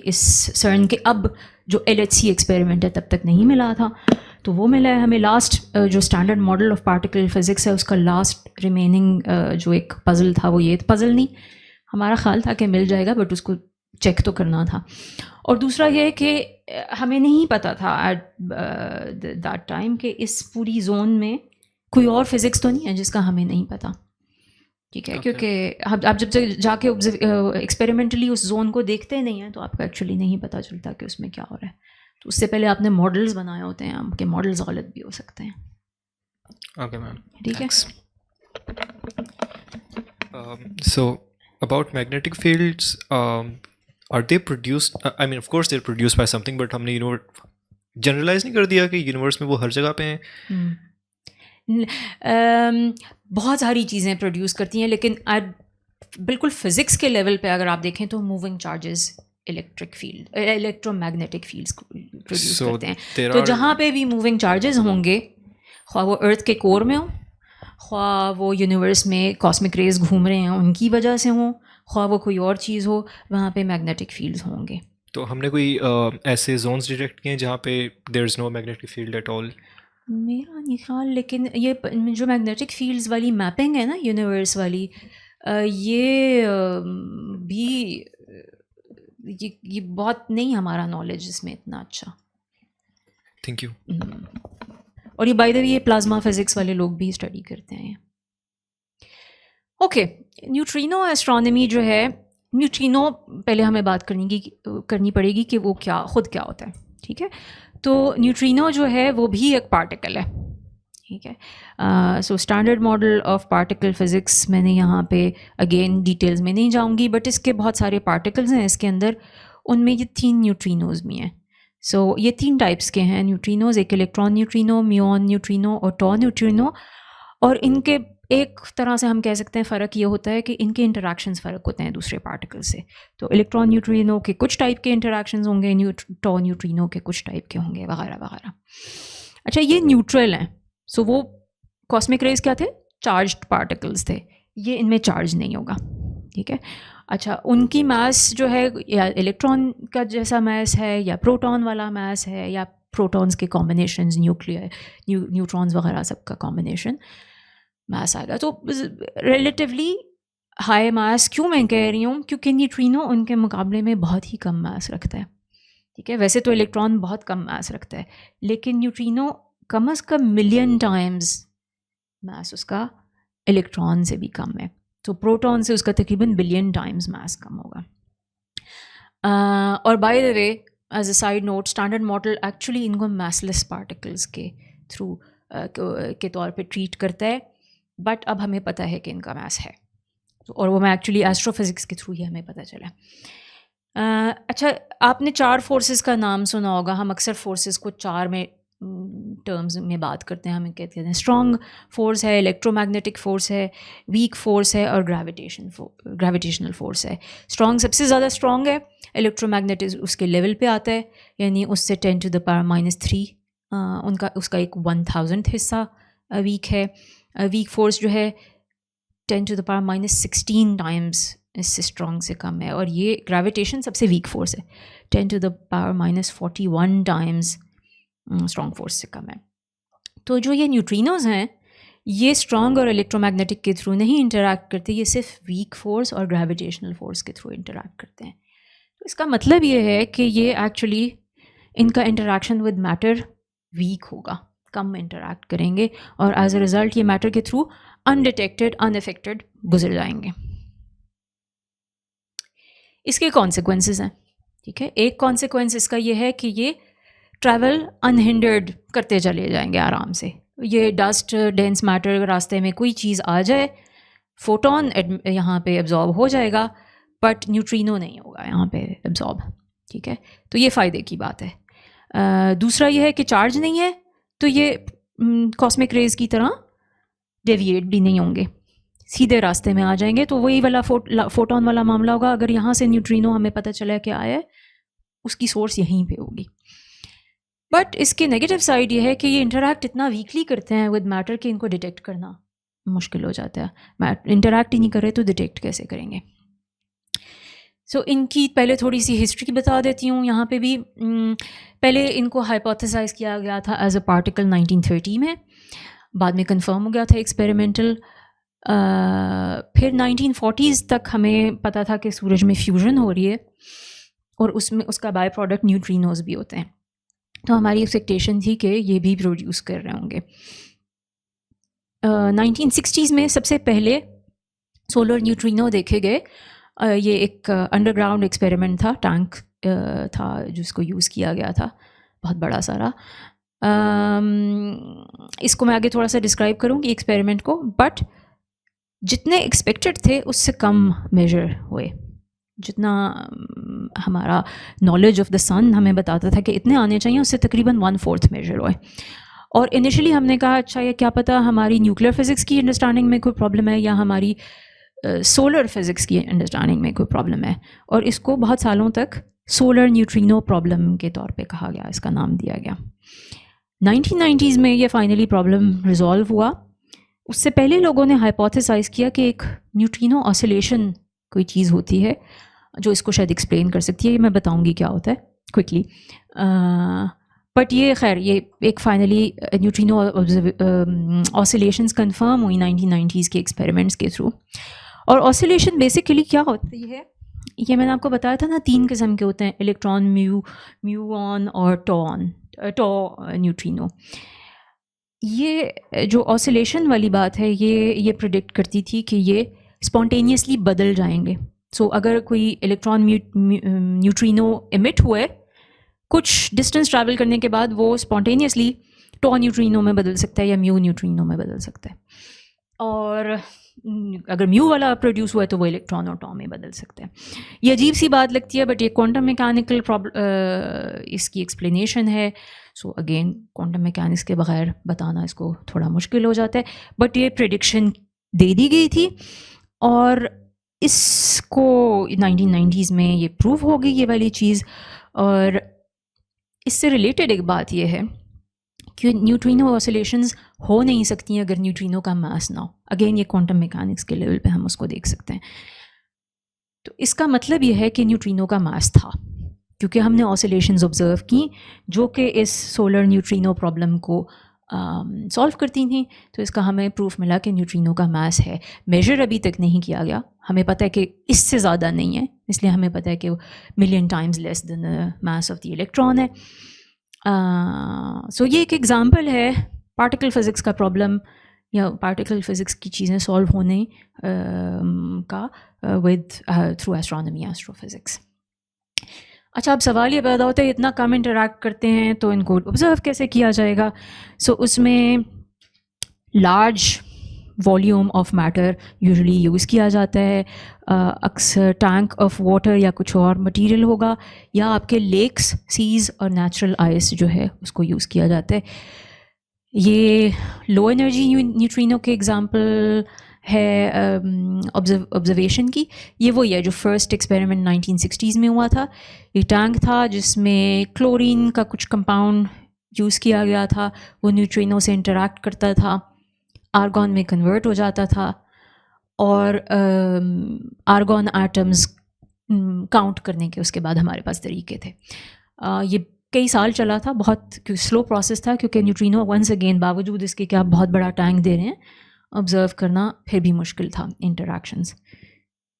इस सर्न के। अब जो LHC एक्सपेरिमेंट है तब तक नहीं मिला था, तो वो मिला है हमें। लास्ट जो standard model of particle physics है उसका लास्ट रिमेनिंग जो एक पज़ल था, वो ये पज़ल नहीं, हमारा ख्याल था कि मिल जाएगा, बट उसको चेक तो करना था। और दूसरा ये है कि हमें नहीं पता था एट दैट टाइम कि इस पूरी जोन में कोई और फिज़िक्स तो नहीं है जिसका हमें नहीं पता, ठीक है। क्योंकि आप जब जाके एक्सपेरिमेंटली उस जोन को देखते नहीं हैं तो आपको एक्चुअली नहीं पता चलता कि उसमें क्या हो रहा है। तो उससे पहले आपने मॉडल्स बनाए होते हैं, आपके मॉडल्स गलत भी हो सकते हैं। ओके मैम, ठीक है। So about magnetic fields, are they produced? I mean, of course they're produced by something, but हमने जनरलाइज नहीं कर दिया कि यूनिवर्स में वो हर जगह पे हैं। बहुत सारी चीज़ें प्रोड्यूस करती हैं, लेकिन बिल्कुल फिज़िक्स के लेवल पे अगर आप देखें तो moving charges electric field electromagnetic fields produce करते हैं। तो जहाँ पे भी मूविंग चार्जेस होंगे, ख्वाह वो अर्थ के कोर में हो, ख्वाह वो यूनिवर्स में कॉस्मिक रेज घूम रहे हैं उनकी वजह से हो, ख्वाह वो कोई और चीज़ हो, वहाँ पे मैग्नेटिक फील्ड्स होंगे। तो हमने कोई ऐसे जोन्स डिटेक्ट किए हैं जहाँ पे there is no magnetic field at all? मेरा नहीं ख्याल, लेकिन ये जो मैग्नेटिक फील्ड्स वाली मैपिंग है ना यूनिवर्स वाली, ये भी ये बहुत नहीं हमारा नॉलेज इसमें इतना अच्छा। Thank you. और ये बाय द वे ये प्लाज्मा फिजिक्स वाले लोग भी स्टडी करते हैं। ओके, न्यूट्रिनो एस्ट्रोनॉमी जो है, न्यूट्रिनो पहले हमें बात करनी पड़ेगी कि वो खुद क्या होता है, ठीक है। तो न्यूट्रिनो जो है वो भी एक पार्टिकल है, ठीक है। So standard model of particle physics, मैंने यहाँ पे अगेन डिटेल्स में नहीं जाऊँगी, बट इसके बहुत सारे पार्टिकल्स हैं इसके अंदर, उनमें ये 3 न्यूट्रिनोज भी हैं। सो ये 3 टाइप्स के हैं न्यूट्रिनोज, एक इलेक्ट्रॉन न्यूट्रिनो, म्यूऑन न्यूट्रिनो और टॉ न्यूट्रिनो। और इनके एक तरह से हम कह सकते हैं फ़र्क ये होता है कि इनके इंटरैक्शंस फ़र्क होते हैं दूसरे पार्टिकल से। तो इलेक्ट्रॉन न्यूट्रिनो के कुछ टाइप के इंटरैक्शंस होंगे, टॉ न्यूट्रिनो के कुछ टाइप के होंगे, वगैरह वगैरह। अच्छा, ये न्यूट्रल हैं। सो वो कॉस्मिक रेज क्या थे? चार्ज्ड पार्टिकल्स थे। ये इनमें चार्ज नहीं होगा, ठीक है। अच्छा, उनकी मास जो है या इलेक्ट्रॉन का जैसा मास है, या प्रोटॉन वाला मास है, या प्रोटॉन्स के कॉम्बिनेशंस, न्यूट्रॉन्स वगैरह सबका कॉम्बिनेशन मास आएगा। तो रिलेटिवली हाई मास क्यों मैं कह रही हूँ? क्योंकि न्यूट्रिनो उनके मुकाबले में बहुत ही कम मास रखता है, ठीक है। वैसे तो इलेक्ट्रॉन बहुत कम मास रखता है, लेकिन न्यूट्रिनो कम से कम मिलियन टाइम्स मास उसका इलेक्ट्रॉन से भी कम है। तो प्रोटॉन से उसका तकरीबन बिलियन टाइम्स मास कम होगा। और by the way as a side note, standard model actually इनको मासलेस पार्टिकल्स के थ्रू के तौर पे ट्रीट करता है, बट अब हमें पता है कि इनका मास है, और वो मैं एक्चुअली एस्ट्रोफिज़िक्स के थ्रू ही हमें पता चला। अच्छा, आपने 4 फोर्सेस का नाम सुना होगा। हम अक्सर फोर्सेस को 4 में टर्म्स में बात करते हैं। हमें कहते हैं स्ट्रॉन्ग फोर्स है, इलेक्ट्रोमैग्नेटिक फोर्स है, वीक फोर्स है और ग्रेविटेशनल फोर्स है। स्ट्रॉन्ग सबसे ज़्यादा स्ट्रॉन्ग है, इलेक्ट्रोमैग्नेटिक उसके लेवल पे आता है, यानी उससे 10⁻³ उसका एक 1000th हिस्सा वीक है। वीक फोर्स जो है 10⁻16 टाइम्स इससे स्ट्रॉन्ग से कम है, और ये ग्रेविटेशन सबसे वीक फोर्स है, 10⁻41 टाइम्स स्ट्रॉन्ग फोर्स से कम है। तो जो ये न्यूट्रिनोज हैं, ये स्ट्रॉन्ग और इलेक्ट्रोमैग्नेटिक के थ्रू नहीं इंटरैक्ट करते, ये सिर्फ वीक फोर्स और ग्रेविटेशनल फोर्स के थ्रू इंटरैक्ट करते हैं। तो इसका मतलब ये है कि ये एक्चुअली इनका इंटरैक्शन विद मैटर वीक होगा, कम इंटरैक्ट करेंगे, और एज अ रिज़ल्ट ये मैटर के थ्रू अनडिटेक्टेड, अनअफेक्टेड गुजर जाएंगे। इसके कॉन्सिक्वेंसेस हैं, ठीक है। एक कॉन्सिक्वेंस इसका ये है कि ये ट्रैवल अनहिंडर्ड करते चले जाएंगे आराम से। ये डस्ट, डेंस मैटर, रास्ते में कोई चीज़ आ जाए, फोटोन यहाँ पे एब्जॉर्ब हो जाएगा, बट न्यूट्रिनो नहीं होगा यहाँ पे एब्जॉर्ब, ठीक है। तो ये फ़ायदे की बात है। दूसरा ये है कि चार्ज नहीं है, तो ये कॉस्मिक रेज की तरह डेविएट भी नहीं होंगे, सीधे रास्ते में आ जाएंगे। तो वही वाला फोटोन वाला मामला होगा। अगर यहाँ से न्यूट्रिनो हमें पता चला कि आया है, उसकी सोर्स यहीं पे होगी। बट इसके नेगेटिव साइड ये है कि ये इंटरैक्ट इतना वीकली करते हैं विद मैटर कि इनको डिटेक्ट करना मुश्किल हो जाता है। इंटरैक्ट ही नहीं कर रहे तो डिटेक्ट कैसे करेंगे। सो इनकी पहले थोड़ी सी हिस्ट्री बता देती हूँ। यहाँ पे भी पहले इनको हाइपोथेसाइज किया गया था एज अ पार्टिकल 1930 में, बाद में कंफर्म हो गया था एक्सपेरिमेंटल। फिर 1940s तक हमें पता था कि सूरज में फ्यूजन हो रही है, और उसमें उसका बाय प्रोडक्ट न्यूट्रिनोज भी होते हैं। तो हमारी एक्सपेक्टेशन थी कि ये भी प्रोड्यूस कर रहे होंगे। 1960s में सबसे पहले सोलर न्यूट्रिनो देखे गए। ये एक अंडरग्राउंड एक्सपेरिमेंट था, टैंक था जिसको यूज़ किया गया था, बहुत बड़ा सारा। इसको मैं आगे थोड़ा सा डिस्क्राइब करूँगी एक्सपेरिमेंट को, बट जितने एक्सपेक्टेड थे उससे कम मेजर हुए। जितना हमारा नॉलेज ऑफ द सन हमें बताता था कि इतने आने चाहिए, उससे तकरीबन 1/4 मेजर हुए। और इनिशियली हमने कहा अच्छा ये क्या पता हमारी न्यूक्लियर फिज़िक्स की अंडरस्टैंडिंग में कोई प्रॉब्लम है या हमारी सोलर फिज़िक्स की अंडरस्टैंडिंग में कोई प्रॉब्लम है, और इसको बहुत सालों तक सोलर न्यूट्रिनो प्रॉब्लम के तौर पे कहा गया, इसका नाम दिया गया। 1990s में ये फाइनली प्रॉब्लम रिजॉल्व हुआ। उससे पहले लोगों ने हाइपोथेसाइज किया कि एक न्यूट्रिनो ऑसिलेशन कोई चीज़ होती है जो इसको शायद एक्सप्लेन कर सकती है। ये मैं बताऊंगी क्या होता है क्विकली। बट ये खैर ये एक फाइनली न्यूट्रिनो ऑसिलेशंस कंफर्म हुई 1990s के एक्सपेरिमेंट्स के थ्रू। और ऑसिलेशन बेसिकली क्या होती है, ये मैंने आपको बताया था ना, 3 किस्म के होते हैं, इलेक्ट्रॉन, म्यूऑन और टॉ न्यूट्रिनो। ये जो ऑसिलेशन वाली बात है ये प्रिडिक्ट करती थी कि ये स्पॉन्टेनियसली बदल जाएंगे। सो अगर कोई इलेक्ट्रॉन न्यूट्रिनो एमिट हुए, कुछ डिस्टेंस ट्रैवल करने के बाद वो स्पॉन्टेनियसली टॉ न्यूट्रिनो में बदल सकता है या म्यू न्यूट्रिनो में बदल सकता है। और अगर म्यू वाला प्रोड्यूस हुआ है तो वो इलेक्ट्रॉन और टॉ में बदल सकता है। ये अजीब सी बात लगती है, बट ये क्वांटम मैकेनिकल इसकी एक्सप्लेनेशन है। सो अगेन क्वांटम मैकेनिक्स के बगैर बताना इसको थोड़ा मुश्किल हो जाता है, बट ये प्रेडिक्शन दे दी गई थी और इसको 1990s में ये प्रूव हो गई ये वाली चीज़। और इससे रिलेटेड एक बात ये है कि न्यूट्रिनो ऑसिलेशंस हो नहीं सकती अगर न्यूट्रिनो का मास ना हो। अगेन ये क्वांटम मैकेनिक्स के लेवल पे हम उसको देख सकते हैं। तो इसका मतलब ये है कि न्यूट्रिनो का मास था, क्योंकि हमने ऑसिलेशंस ऑब्जर्व की जो कि इस सोलर न्यूट्रिनो प्रॉब्लम को सॉल्व करती थी। तो इसका हमें प्रूफ मिला कि न्यूट्रिनो का मास है। मेजर अभी तक नहीं किया गया, हमें पता है कि इससे ज़्यादा नहीं है, इसलिए हमें पता है कि वो million times less than the mass of the electron है। सो ये एक एग्जांपल है पार्टिकल फिज़िक्स का प्रॉब्लम या पार्टिकल फिज़िक्स की चीज़ें सॉल्व होने का विद थ्रू एस्ट्रोनॉमी एस्ट्रोफिज़िक्स। अच्छा, अब सवाल ये पैदा होता है इतना कम इंटरेक्ट करते हैं तो इनको ऑब्ज़र्व कैसे किया जाएगा? सो उसमें large volume of matter usually use किया जाता है। अक्सर टैंक ऑफ वाटर या कुछ और मटेरियल होगा, या आपके लेक्स, सीज़ और नेचुरल आइस जो है उसको यूज़ किया जाता है। ये लो एनर्जी न्यूट्रिनो के एग्जांपल है ऑब्जर्वेशन की। ये वही है जो फर्स्ट एक्सपेरिमेंट 1960s में हुआ था। ये टैंक था जिसमें क्लोरीन का कुछ कंपाउंड यूज़ किया गया था, वो न्यूट्रिनो से इंटरेक्ट करता था, आर्गॉन में कन्वर्ट हो जाता था, और आर्गॉन एटम्स काउंट करने के उसके बाद हमारे पास तरीके थे। ये कई साल चला था, बहुत स्लो प्रोसेस था, क्योंकि न्यूट्रिनो वंस अगेन बावजूद इसके कि आप बहुत बड़ा टैंक दे रहे हैं, ऑब्ज़र्व करना फिर भी मुश्किल था इंटरैक्शंस।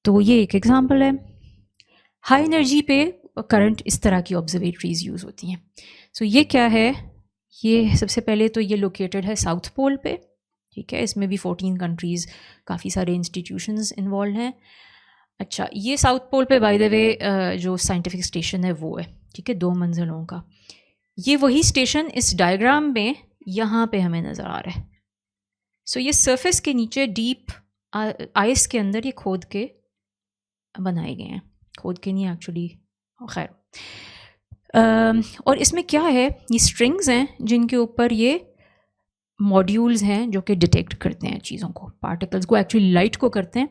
तो ये एक एग्जांपल है। हाई एनर्जी पे करंट इस तरह की ऑब्जर्वेटरीज यूज़ होती हैं। सो ये क्या है? ये सबसे पहले तो ये लोकेटेड है साउथ पोल पे, ठीक है। इसमें भी 14 कंट्रीज़, काफ़ी सारे इंस्टीट्यूशंस इन्वॉल्व हैं। अच्छा, ये साउथ पोल पे बाय द वे जो साइंटिफिक स्टेशन है वो है, ठीक है, 2 मंजिलों का। ये वही स्टेशन इस डायग्राम में यहाँ पे हमें नज़र आ रहा है। सो ये सरफेस के नीचे डीप आइस के अंदर ये खोद के बनाए गए हैं, खोद के नहीं एक्चुअली, खैर। और इसमें क्या है, ये स्ट्रिंग्स हैं जिनके ऊपर ये मॉड्यूल्स हैं जो कि डिटेक्ट करते हैं चीज़ों को, पार्टिकल्स को, एक्चुअली लाइट को करते हैं।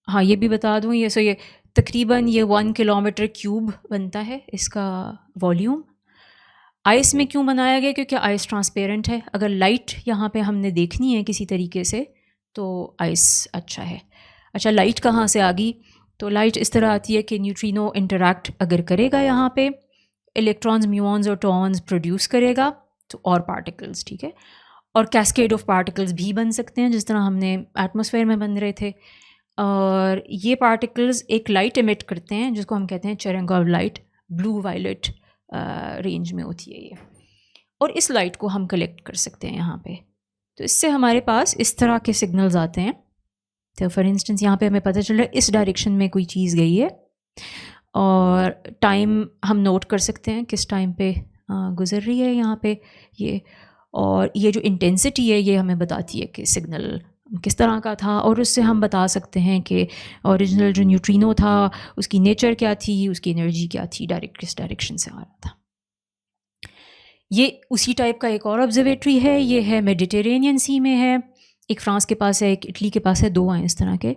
हाँ, ये भी बता दूँ, ये ये तकरीबन ये 1 किलोमीटर क्यूब बनता है इसका वॉल्यूम। आइस में क्यों बनाया गया? क्योंकि आइस ट्रांसपेरेंट है। अगर लाइट यहाँ पे हमने देखनी है किसी तरीके से तो आइस अच्छा है। अच्छा, लाइट कहाँ से आ गई? तो लाइट इस तरह आती है कि न्यूट्रिनो इंटरैक्ट अगर करेगा यहाँ पे, इलेक्ट्रॉन्स, म्यूऑन्स और टॉन्स प्रोड्यूस करेगा, तो और पार्टिकल्स, ठीक है, और कैस्केड ऑफ पार्टिकल्स भी बन सकते हैं जिस तरह हमने एटमॉस्फेयर में बन रहे थे। और ये पार्टिकल्स एक लाइट इमिट करते हैं जिसको हम कहते हैं चेरेंकोव लाइट, ब्लू वायलेट रेंज में होती है ये, और इस लाइट को हम कलेक्ट कर सकते हैं यहाँ पे। तो इससे हमारे पास इस तरह के सिग्नल्स आते हैं। तो फॉर इंस्टेंस यहाँ पे हमें पता चल रहा है इस डायरेक्शन में कोई चीज़ गई है, और टाइम हम नोट कर सकते हैं किस टाइम पे गुज़र रही है यहाँ पे ये, और ये जो इंटेंसिटी है ये हमें बताती है कि सिग्नल किस तरह का था, और उससे हम बता सकते हैं कि ओरिजिनल जो न्यूट्रिनो था उसकी नेचर क्या थी, उसकी एनर्जी क्या थी, डायरेक्ट किस डायरेक्शन से आ रहा था। ये उसी टाइप का एक और ऑब्जर्वेटरी है, ये है मेडिटेरेनियन सी में है, एक फ्रांस के पास है, एक इटली के पास है, 2 हैं इस तरह के।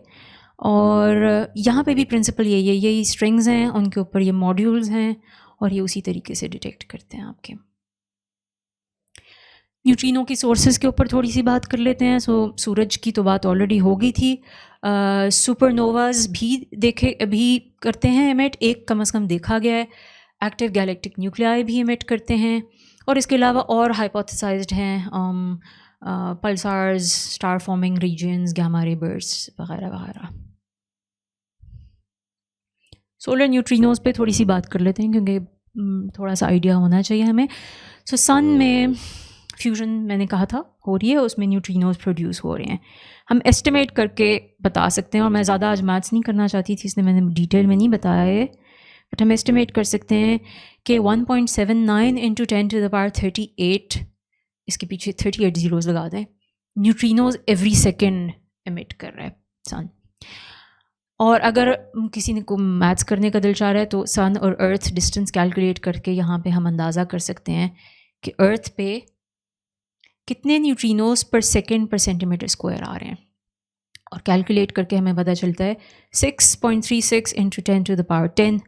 और यहाँ पे भी प्रिंसिपल यही स्ट्रिंग्स हैं, उनके ऊपर ये मॉड्यूल्स हैं, और ये उसी तरीके से डिटेक्ट करते हैं आपके। न्यूट्रिनो की सोर्सेज के ऊपर थोड़ी सी बात कर लेते हैं। सूरज की तो बात ऑलरेडी हो गई थी। सुपरनोवाज भी करते हैं एमिट, एक कम से कम देखा गया है। एक्टिव गैलेक्टिक न्यूक्लियाई भी एमिट करते हैं, और इसके अलावा और हाइपोथेसाइज्ड हैं pulsars, star forming regions, gamma ray bursts वगैरह वगैरह। सोलर न्यूट्रिनोज पे थोड़ी सी बात कर लेते हैं क्योंकि थोड़ा सा आइडिया होना चाहिए हमें। सन में फ्यूजन मैंने कहा था हो रही है, उसमें न्यूट्रिनोज प्रोड्यूस हो रहे हैं। हम एस्टिमेट करके बता सकते हैं, और मैं ज़्यादा आज मैथ्स नहीं करना चाहती थी इसलिए मैंने डिटेल में नहीं बताया है, बट हम एस्टिमेट कर सकते हैं कि 1.79 × 10⁻38, इसके पीछे 38 जीरोज़ लगा दें, न्यूट्रिनोज एवरी सेकेंड एमिट कर रहा है सन। और अगर किसी को मैथ्स करने का दिल चाह रहा है तो सन और अर्थ डिस्टेंस कैलकुलेट करके यहाँ पे हम अंदाज़ा कर सकते हैं कि अर्थ पे कितने न्यूट्रिनोज पर सेकेंड पर सेंटीमीटर स्क्वायर आ रहे हैं, और कैलकुलेट करके हमें पता चलता है 6.36 × 10⁻10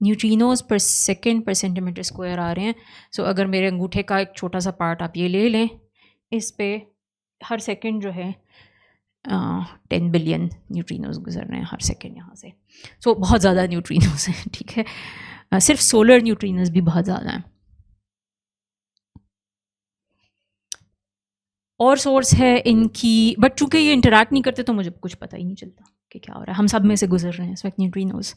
न्यूट्रिनोज पर सेकेंड पर सेंटीमीटर स्क्वायर आ रहे हैं। सो अगर मेरे अंगूठे का एक छोटा सा पार्ट आप ये ले लें, इस पे हर सेकेंड जो है 10 बिलियन न्यूट्रिनोज गुजर रहे हैं हर सेकेंड यहाँ से। सो बहुत ज़्यादा न्यूट्रिनोज हैं, ठीक है। सिर्फ सोलर न्यूट्रिनोज भी बहुत ज़्यादा हैं। और सोर्स है इनकी, बट चूंकि ये इंटरैक्ट नहीं करते तो मुझे कुछ पता ही नहीं चलता कि क्या हो रहा है, हम सब में से गुजर रहे हैं इस वक्त न्यूट्रिनोज।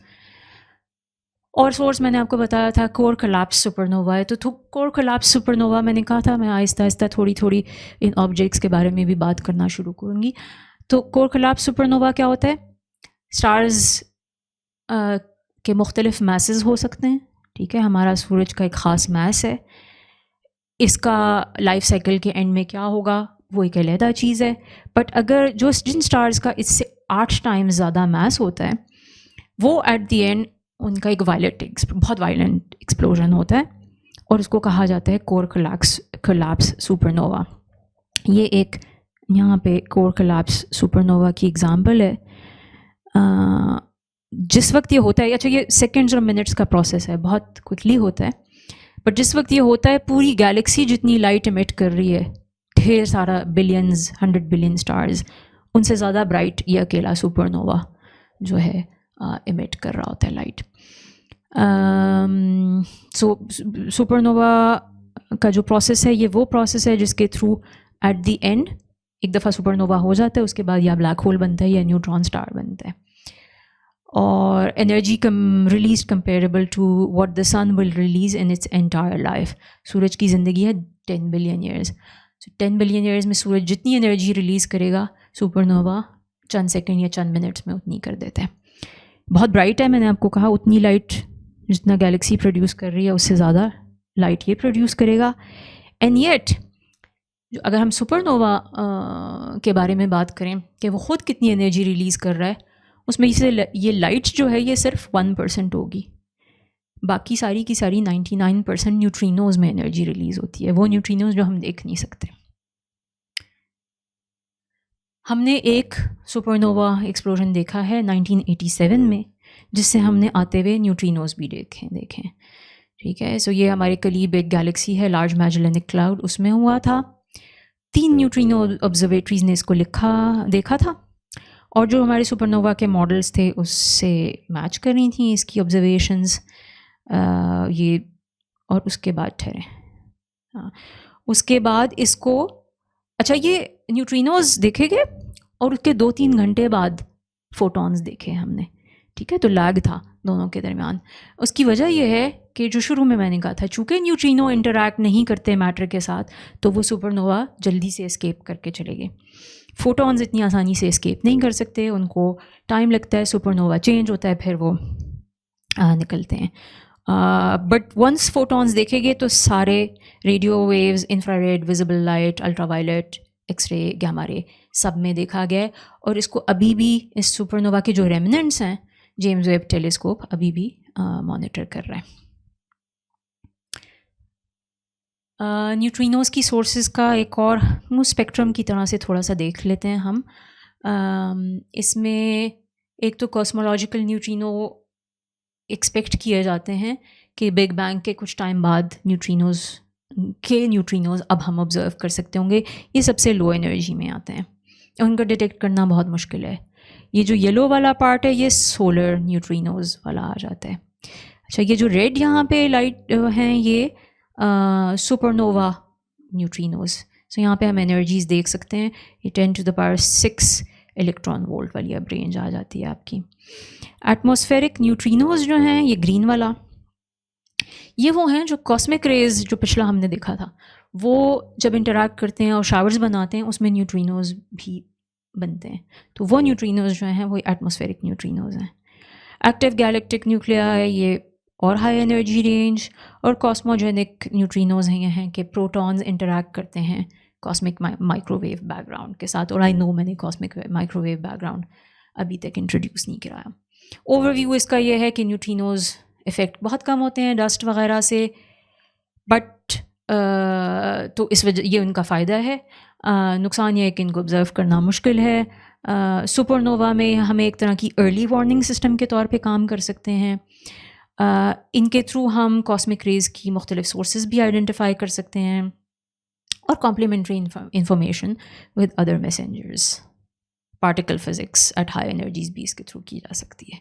और सोर्स मैंने आपको बताया था कोर कोलैप्स सुपरनोवा है। तो कोर कोलैप्स सुपरनोवा मैंने कहा था मैं आहिस्ता आहिस्ता थोड़ी थोड़ी इन ऑब्जेक्ट्स के बारे में भी बात करना शुरू करूँगी। तो कोर कोलैप्स सुपरनोवा क्या होता है? स्टार्स के मुख्तलिफ मैसेस हो सकते हैं, ठीक है। हमारा सूरज का एक ख़ास मैस है, इसका लाइफ साइकिल के एंड में क्या होगा वो एक अलहदा चीज़ है। बट अगर जिन स्टार्स का इससे 8 टाइम्स ज़्यादा मैस होता है वो एट द एंड उनका एक बहुत वायलेंट एक्सप्लोजन होता है और उसको कहा जाता है कोर कोलैप्स सुपरनोवा। ये एक यहाँ पे कोर कोलैप्स सुपरनोवा की एग्जांपल है। जिस वक्त ये होता है, अच्छा ये सेकंड्स और मिनट्स का प्रोसेस है, बहुत क्विकली होता है, बट जिस वक्त ये होता है पूरी गैलेक्सी जितनी लाइट इमिट कर रही है, ढेर सारा बिलियंस 100 बिलियन स्टार्स, उनसे ज़्यादा ब्राइट ये अकेला सुपरनोवा जो है इमिट कर रहा होता है लाइट। सो सुपरनोवा का जो प्रोसेस है ये वो प्रोसेस है जिसके थ्रू एट द एंड एक दफ़ा सुपरनोवा हो जाता है, उसके बाद या ब्लैक होल बनता है या न्यूट्रॉन स्टार बनता है, और energy release comparable to what the sun will release in its entire life. सूरज की ज़िंदगी है 10 बिलियन ईयर्स। 10 बिलियन ईयर्स में सूरज जितनी एनर्जी रिलीज़ करेगा सुपरनोवा चंद सेकंड या चंद मिनट्स में उतनी कर देता है। बहुत ब्राइट है, मैंने आपको कहा उतनी लाइट जितना गैलेक्सी प्रोड्यूस कर रही है उससे ज़्यादा लाइट ये प्रोड्यूस करेगा। एंड येट अगर हम सुपरनोवा के बारे में बात करें कि वो ख़ुद कितनी एनर्जी रिलीज़ कर रहा है, उसमें ये लाइट जो है ये सिर्फ 1% होगी, बाकी सारी की सारी 99% न्यूट्रिनोज में एनर्जी रिलीज़ होती है, वो न्यूट्रिनोज जो हम देख नहीं सकते। हमने एक सुपरनोवा एक्सप्लोजन देखा है 1987 में, जिससे हमने आते हुए न्यूट्रिनोज भी देखें, ठीक है। सो ये हमारे करीब एक गैलेक्सी है लार्ज मैजेलिनिक क्लाउड, उसमें हुआ था। 3 न्यूट्रिनो ऑब्जर्वेटरीज ने इसको देखा था और जो हमारे सुपरनोवा के मॉडल्स थे उससे मैच कर रही थी इसकी ऑब्जर्वेशंस। ये और उसके बाद उसके बाद इसको, अच्छा ये न्यूट्रिनोज देखे गए और उसके 2-3 घंटे बाद फोटॉन्स देखे हमने, ठीक है। तो लैग था दोनों के दरमियान। उसकी वजह यह है कि जो शुरू में मैंने कहा था, चूँकि न्यूट्रिनो इंटरैक्ट नहीं करते मैटर के साथ तो वो सुपरनोवा जल्दी से एस्केप करके चले गए। फोटॉन्स इतनी आसानी से एस्केप नहीं कर सकते, उनको टाइम लगता है, सुपरनोवा चेंज होता है, फिर वो निकलते हैं। बट वंस फोटॉन्स देखे गए तो सारे radio waves, infrared, visible light, ultraviolet, X ray, gamma ray सब में देखा गया है। और इसको अभी भी इस सुपरनोवा के जो रेमिनेंट्स हैं जेम्स वेब टेलीस्कोप अभी भी मॉनिटर कर रहा है। न्यूट्रिनोज की सोर्सेज का एक और स्पेक्ट्रम की तरह से थोड़ा सा देख लेते हैं हम। इसमें एक तो कॉस्मोलॉजिकल न्यूट्रिनो एक्सपेक्ट किए जाते हैं कि बिग बैंग के कुछ टाइम बाद न्यूट्रिनोज अब हम ऑब्जर्व कर सकते होंगे। ये सबसे लो एनर्जी में आते हैं, उनको डिटेक्ट करना बहुत मुश्किल है। ये जो येलो वाला पार्ट है ये सोलर न्यूट्रिनोज वाला आ जाता है। अच्छा ये जो रेड यहाँ पे लाइट हैं ये सुपरनोवा न्यूट्रिनोज। सो यहाँ पे हम एनर्जीज देख सकते हैं, ये 10⁶ इलेक्ट्रॉन वोल्ट वाली अब रेंज आ जाती है आपकी। एटमॉस्फेरिक न्यूट्रिनोज जो हैं ये ग्रीन वाला, ये वो हैं जो कॉस्मिक रेज जो पिछला हमने देखा था वो जब इंटरैक्ट करते हैं और शावर्स बनाते हैं उसमें न्यूट्रिनोज भी बनते हैं, तो वो न्यूट्रिनोज जो हैं वो एटमॉस्फेरिक न्यूट्रिनोज हैं। एक्टिव गैलेक्टिक न्यूक्लियाई ये और हाई एनर्जी रेंज, और कॉस्मोजेनिक न्यूट्रिनोज हैं कि प्रोटॉन्स इंटरैक्ट करते हैं कॉस्मिक माइक्रोवेव बैकग्राउंड के साथ। और आई नो मैंने कॉस्मिक माइक्रोवेव बैकग्राउंड अभी तक इंट्रोड्यूस नहीं कराया। ओवरव्यू इसका ये है कि न्यूट्रिनोज इफ़ेक्ट बहुत कम होते हैं डस्ट वगैरह से, बट तो इस वजह ये उनका फ़ायदा है। नुकसान ये है कि इनको ऑब्ज़र्व करना मुश्किल है। सुपरनोवा में हमें एक तरह की अर्ली वार्निंग सिस्टम के तौर पे काम कर सकते हैं। इनके थ्रू हम कॉस्मिक रेज की मुख्तलिफ सोर्सेज भी आइडेंटिफाई कर सकते हैं और complementary information with other messengers. Particle physics at high energies भी इसके थ्रू की जा सकती है।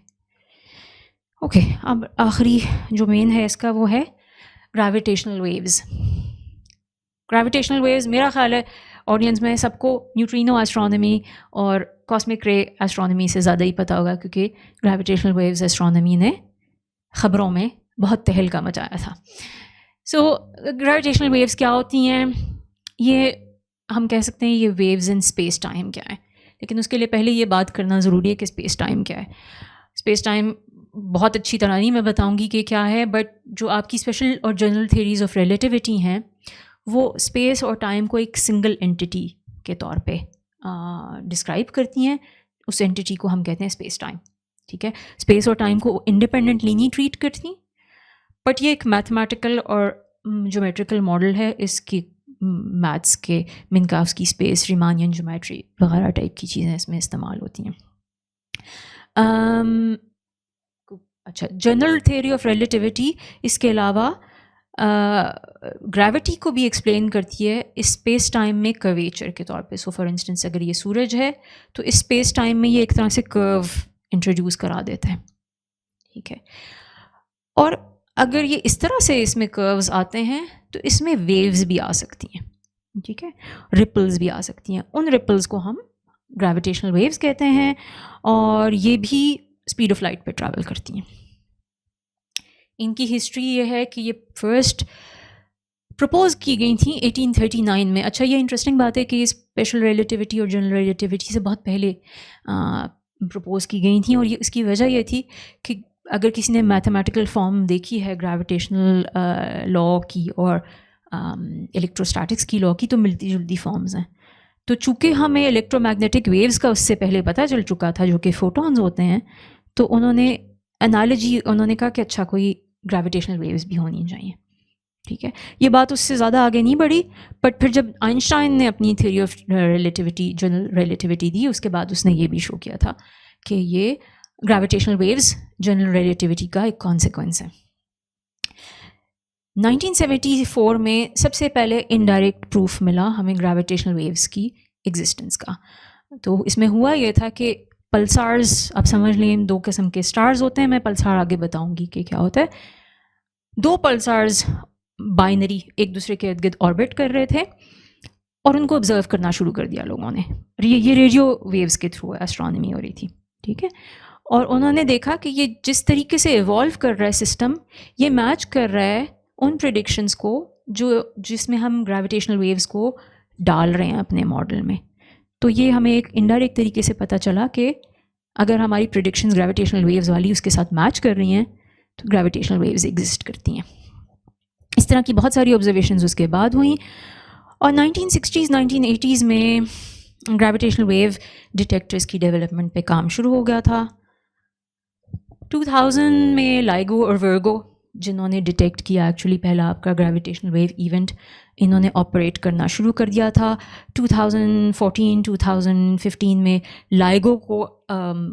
ओके, अब आखिरी जो मेन है इसका वो है ग्रेविटेशनल वेव्स। ग्रेविटेशनल वेव्स मेरा ख्याल है ऑडियंस में सबको न्यूट्रिनो एस्ट्रोनॉमी और कॉस्मिक रे एस्ट्रोनॉमी से ज़्यादा ही पता होगा, क्योंकि ग्रेविटेशनल वेव्स एस्ट्रोनॉमी ने ख़बरों में बहुत तहलका मचाया था। सो ग्रेविटेशनल वेव्स क्या होती हैं? ये हम कह सकते हैं ये वेव्स इन स्पेस टाइम क्या है, लेकिन उसके लिए पहले ये बात करना ज़रूरी है कि स्पेस टाइम क्या है। स्पेस टाइम बहुत अच्छी तरह नहीं मैं बताऊंगी कि क्या है, बट जो आपकी स्पेशल और जनरल थ्योरीज ऑफ रिलेटिविटी हैं वो स्पेस और टाइम को एक सिंगल एंटिटी के तौर पे डिस्क्राइब करती हैं। उस एंटिटी को हम कहते हैं स्पेस टाइम, ठीक है। स्पेस और टाइम को इंडिपेंडेंटली नहीं ट्रीट करती, बट ये एक मैथमेटिकल और ज्योमेट्रिकल मॉडल है। इसकी मैथ्स के मिनकाफ्स की स्पेस, रीमानियन ज्योमेट्री वगैरह टाइप की चीज़ें इसमें इस्तेमाल होती हैं। अच्छा, जनरल थ्योरी ऑफ रिलेटिविटी इसके अलावा ग्रेविटी को भी एक्सप्लेन करती है इस स्पेस टाइम में कर्वेचर के तौर पे। सो फॉर इंस्टेंस अगर ये सूरज है तो इस स्पेस टाइम में ये एक तरह से कर्व इंट्रोड्यूस करा देता है, ठीक है। और अगर ये इस तरह से इसमें कर्व्स आते हैं तो इसमें वेव्स भी आ सकती हैं, ठीक है, रिपल्स भी आ सकती हैं। उन रिपल्स को हम ग्रेविटेशनल वेव्स कहते हैं और ये भी स्पीड ऑफ लाइट पे ट्रैवल करती हैं। इनकी हिस्ट्री ये है कि ये फर्स्ट प्रपोज की गई थी 1839 में। अच्छा, ये इंटरेस्टिंग बात है कि स्पेशल रिलेटिविटी और जनरल रिलेटिविटी से बहुत पहले प्रपोज की गई थी, और ये इसकी वजह ये थी कि अगर किसी ने मैथमेटिकल फॉर्म देखी है ग्रेविटेशनल लॉ की और इलेक्ट्रोस्टैटिक्स की लॉ की तो मिलती जुलती फॉर्म्स हैं। तो चूँकि हमें इलेक्ट्रोमैग्नेटिक वेव्स का उससे पहले पता चल चुका था जो कि फोटॉन्स होते हैं, तो उन्होंने कहा कि अच्छा कोई ग्रेविटेशनल वेव्स भी होनी चाहिए, ठीक है। ये बात उससे ज़्यादा आगे नहीं बढ़ी, बट फिर जब आइंस्टाइन ने अपनी theory of relativity, general relativity दी, उसके बाद उसने ये भी शो किया था कि ये ग्रेविटेशनल वेव्स जनरल रिलेटिविटी का एक कॉन्सिक्वेंस है। 1974 में सबसे पहले इनडायरेक्ट प्रूफ मिला हमें ग्रेविटेशनल वेव्स की एग्जिस्टेंस का। तो इसमें हुआ ये था कि पल्सार्स, आप समझ लें, दो किस्म के स्टार्स होते हैं। मैं पल्सार आगे बताऊंगी कि क्या होता है। दो पल्सार्स बाइनरी एक दूसरे के इर्द गिर्द ऑर्बिट कर रहे थे और उनको ऑब्जर्व करना शुरू कर दिया लोगों ने। ये रेडियो वेव्स के थ्रू एस्ट्रोनॉमी हो रही थी, ठीक है। और उन्होंने देखा कि ये जिस तरीके से इवॉल्व कर रहा है सिस्टम, ये मैच कर रहा है उन प्रेडिक्शंस को जिसमें हम ग्रेविटेशनल वेव्स को डाल रहे हैं अपने मॉडल में। तो ये हमें एक इनडायरेक्ट तरीके से पता चला कि अगर हमारी प्रेडिक्शंस ग्रेविटेशनल वेव्स वाली उसके साथ मैच कर रही हैं तो ग्रेविटेशनल वेव्स एग्जिस्ट करती हैं। इस तरह की बहुत सारी ऑब्जर्वेशंस उसके बाद हुई और 1960s 1980s में ग्रेविटेशनल वेव डिटेक्टर्स की डेवलपमेंट पे काम शुरू हो गया था। 2000 में लाइगो और वर्गो, जिन्होंने डिटेक्ट किया एक्चुअली पहला आपका ग्रेविटेशनल वेव इवेंट, इन्होंने ऑपरेट करना शुरू कर दिया था। 2014-2015 में लाइगो को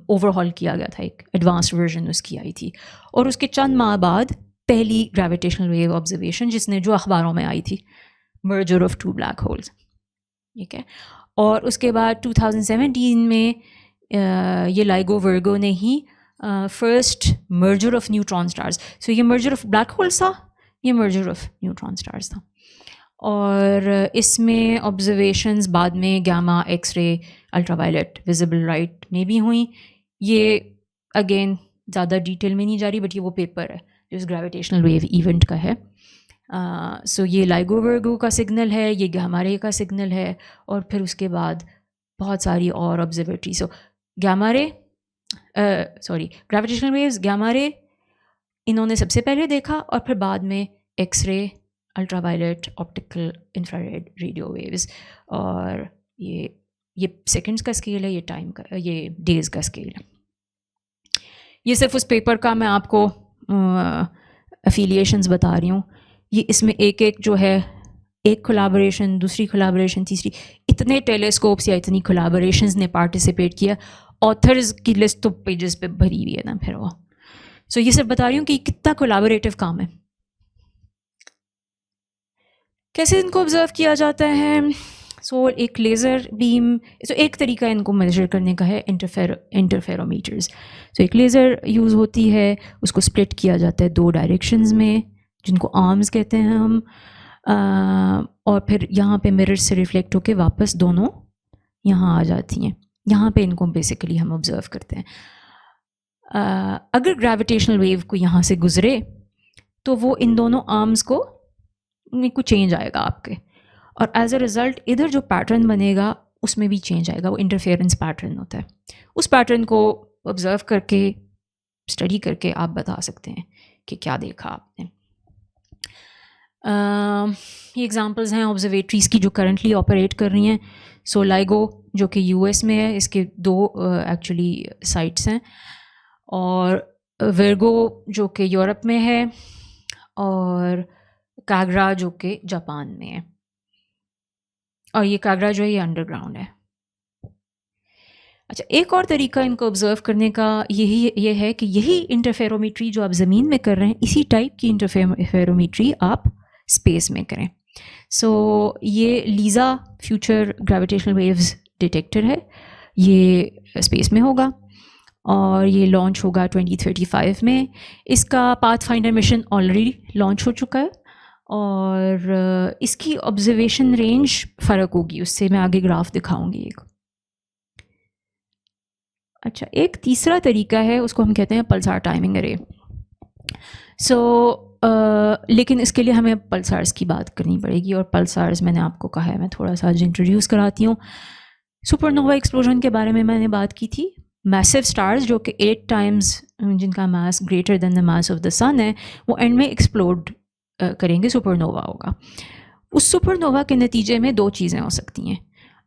ओवरहॉल किया गया था, एक एडवांस्ड वर्जन उसकी आई थी। और उसके चंद माह बाद पहली ग्रेविटेशनल वेव ऑब्जर्वेशन जिसने जो अखबारों में आई थी, merger of two black holes, ठीक है। और उसके बाद 2017 में ये लाइगो वर्गो ने ही first merger of neutron stars, so ये मर्जर ऑफ ब्लैक होल्स था, ये मर्जर ऑफ न्यूट्रॉन स्टार्स था। और इसमें ऑब्जर्वेशंस बाद में gamma, X ray, ultraviolet, visible light में भी हुई। ये अगेन ज़्यादा डिटेल में नहीं जा रही, बट ये वो पेपर है जो इस ग्रेविटेशनल वेव इवेंट का है। सो ये लाइगो वर्गो का सिग्नल है, ये गामा रे का सिग्नल है, और फिर उसके बाद बहुत सारी और observatory. So gamma ray gravitational waves, gamma ray इन्होंने सबसे पहले देखा, और फिर बाद में X ray, ultraviolet, optical, infrared, radio waves. और ये सेकंड्स का स्केल है, ये टाइम का, ये डेज़ का स्केल है। ये सिर्फ उस पेपर का मैं आपको एफिलिएशंस बता रही हूँ। ये इसमें एक एक जो है, एक कोलैबोरेशन, दूसरी कोलैबोरेशन, तीसरी, इतने टेलीस्कोप्स या इतनी कोलैबोरेशंस ने पार्टिसिपेट किया। ऑथर्स की लिस्ट तो पेजेस पे भरी हुई है ना फिर वो। सो ये सिर्फ बता रही हूँ कि कितना कोलैबोरेटिव काम है। कैसे इनको ऑब्जर्व किया जाता है? सो एक लेज़र बीम, सो एक तरीका इनको मेजर करने का है इंटरफेरोमीटर्स। सो एक लेज़र यूज़ होती है, उसको स्प्लिट किया जाता है दो डायरेक्शंस में, जिनको आर्म्स कहते हैं हम, और फिर यहाँ पे मिरर से रिफ्लेक्ट होके वापस दोनों यहाँ आ जाती हैं। यहाँ पे इनको बेसिकली हम ऑब्जर्व करते हैं। अगर ग्रेविटेशनल वेव को यहाँ से गुजरे तो वो इन दोनों आर्म्स को कुछ चेंज आएगा आपके, और एज अ रिज़ल्ट इधर जो पैटर्न बनेगा उसमें भी चेंज आएगा, वो इंटरफेरेंस पैटर्न होता है। उस पैटर्न को ऑब्ज़र्व करके, स्टडी करके आप बता सकते हैं कि क्या देखा आपने। ये एग्जांपल्स हैं ऑब्जर्वेटरीज़ की जो करंटली ऑपरेट कर रही हैं। सो लाइगो जो कि यूएस में है, इसके 2 एक्चुअली साइट्स हैं, और वर्गो जो कि यूरोप में है, और कागरा जो कि जापान में है। और ये कागरा जो है ये अंडरग्राउंड है। अच्छा, एक और तरीका इनको ऑब्ज़र्व करने का ये है कि यही इंटरफेरोमीट्री जो आप ज़मीन में कर रहे हैं, इसी टाइप की इंटरफेरोमीट्री आप स्पेस में करें। सो ये LISA future gravitational waves detector है, ये स्पेस में होगा और ये लॉन्च होगा 2035 में। इसका पाथफाइंडर मिशन ऑलरेडी लॉन्च हो चुका है, और इसकी ऑब्जर्वेशन रेंज फ़र्क होगी, उससे मैं आगे ग्राफ दिखाऊंगी एक। अच्छा, एक तीसरा तरीका है, उसको हम कहते हैं पल्सार टाइमिंग अरे। लेकिन इसके लिए हमें पल्सार्स की बात करनी पड़ेगी, और पल्सार्स मैंने आपको कहा है, मैं थोड़ा सा आज इंट्रोड्यूस कराती हूँ। सुपरनोवा एक्सप्लोजन के बारे में मैंने बात की थी। मैसिव स्टार्स जो कि 8 टाइम्स जिनका mass greater than the mass of the sun है, वो एंड में एक्सप्लोड करेंगे, सुपरनोवा होगा। उस सुपरनोवा के नतीजे में 2 चीज़ें हो सकती हैं।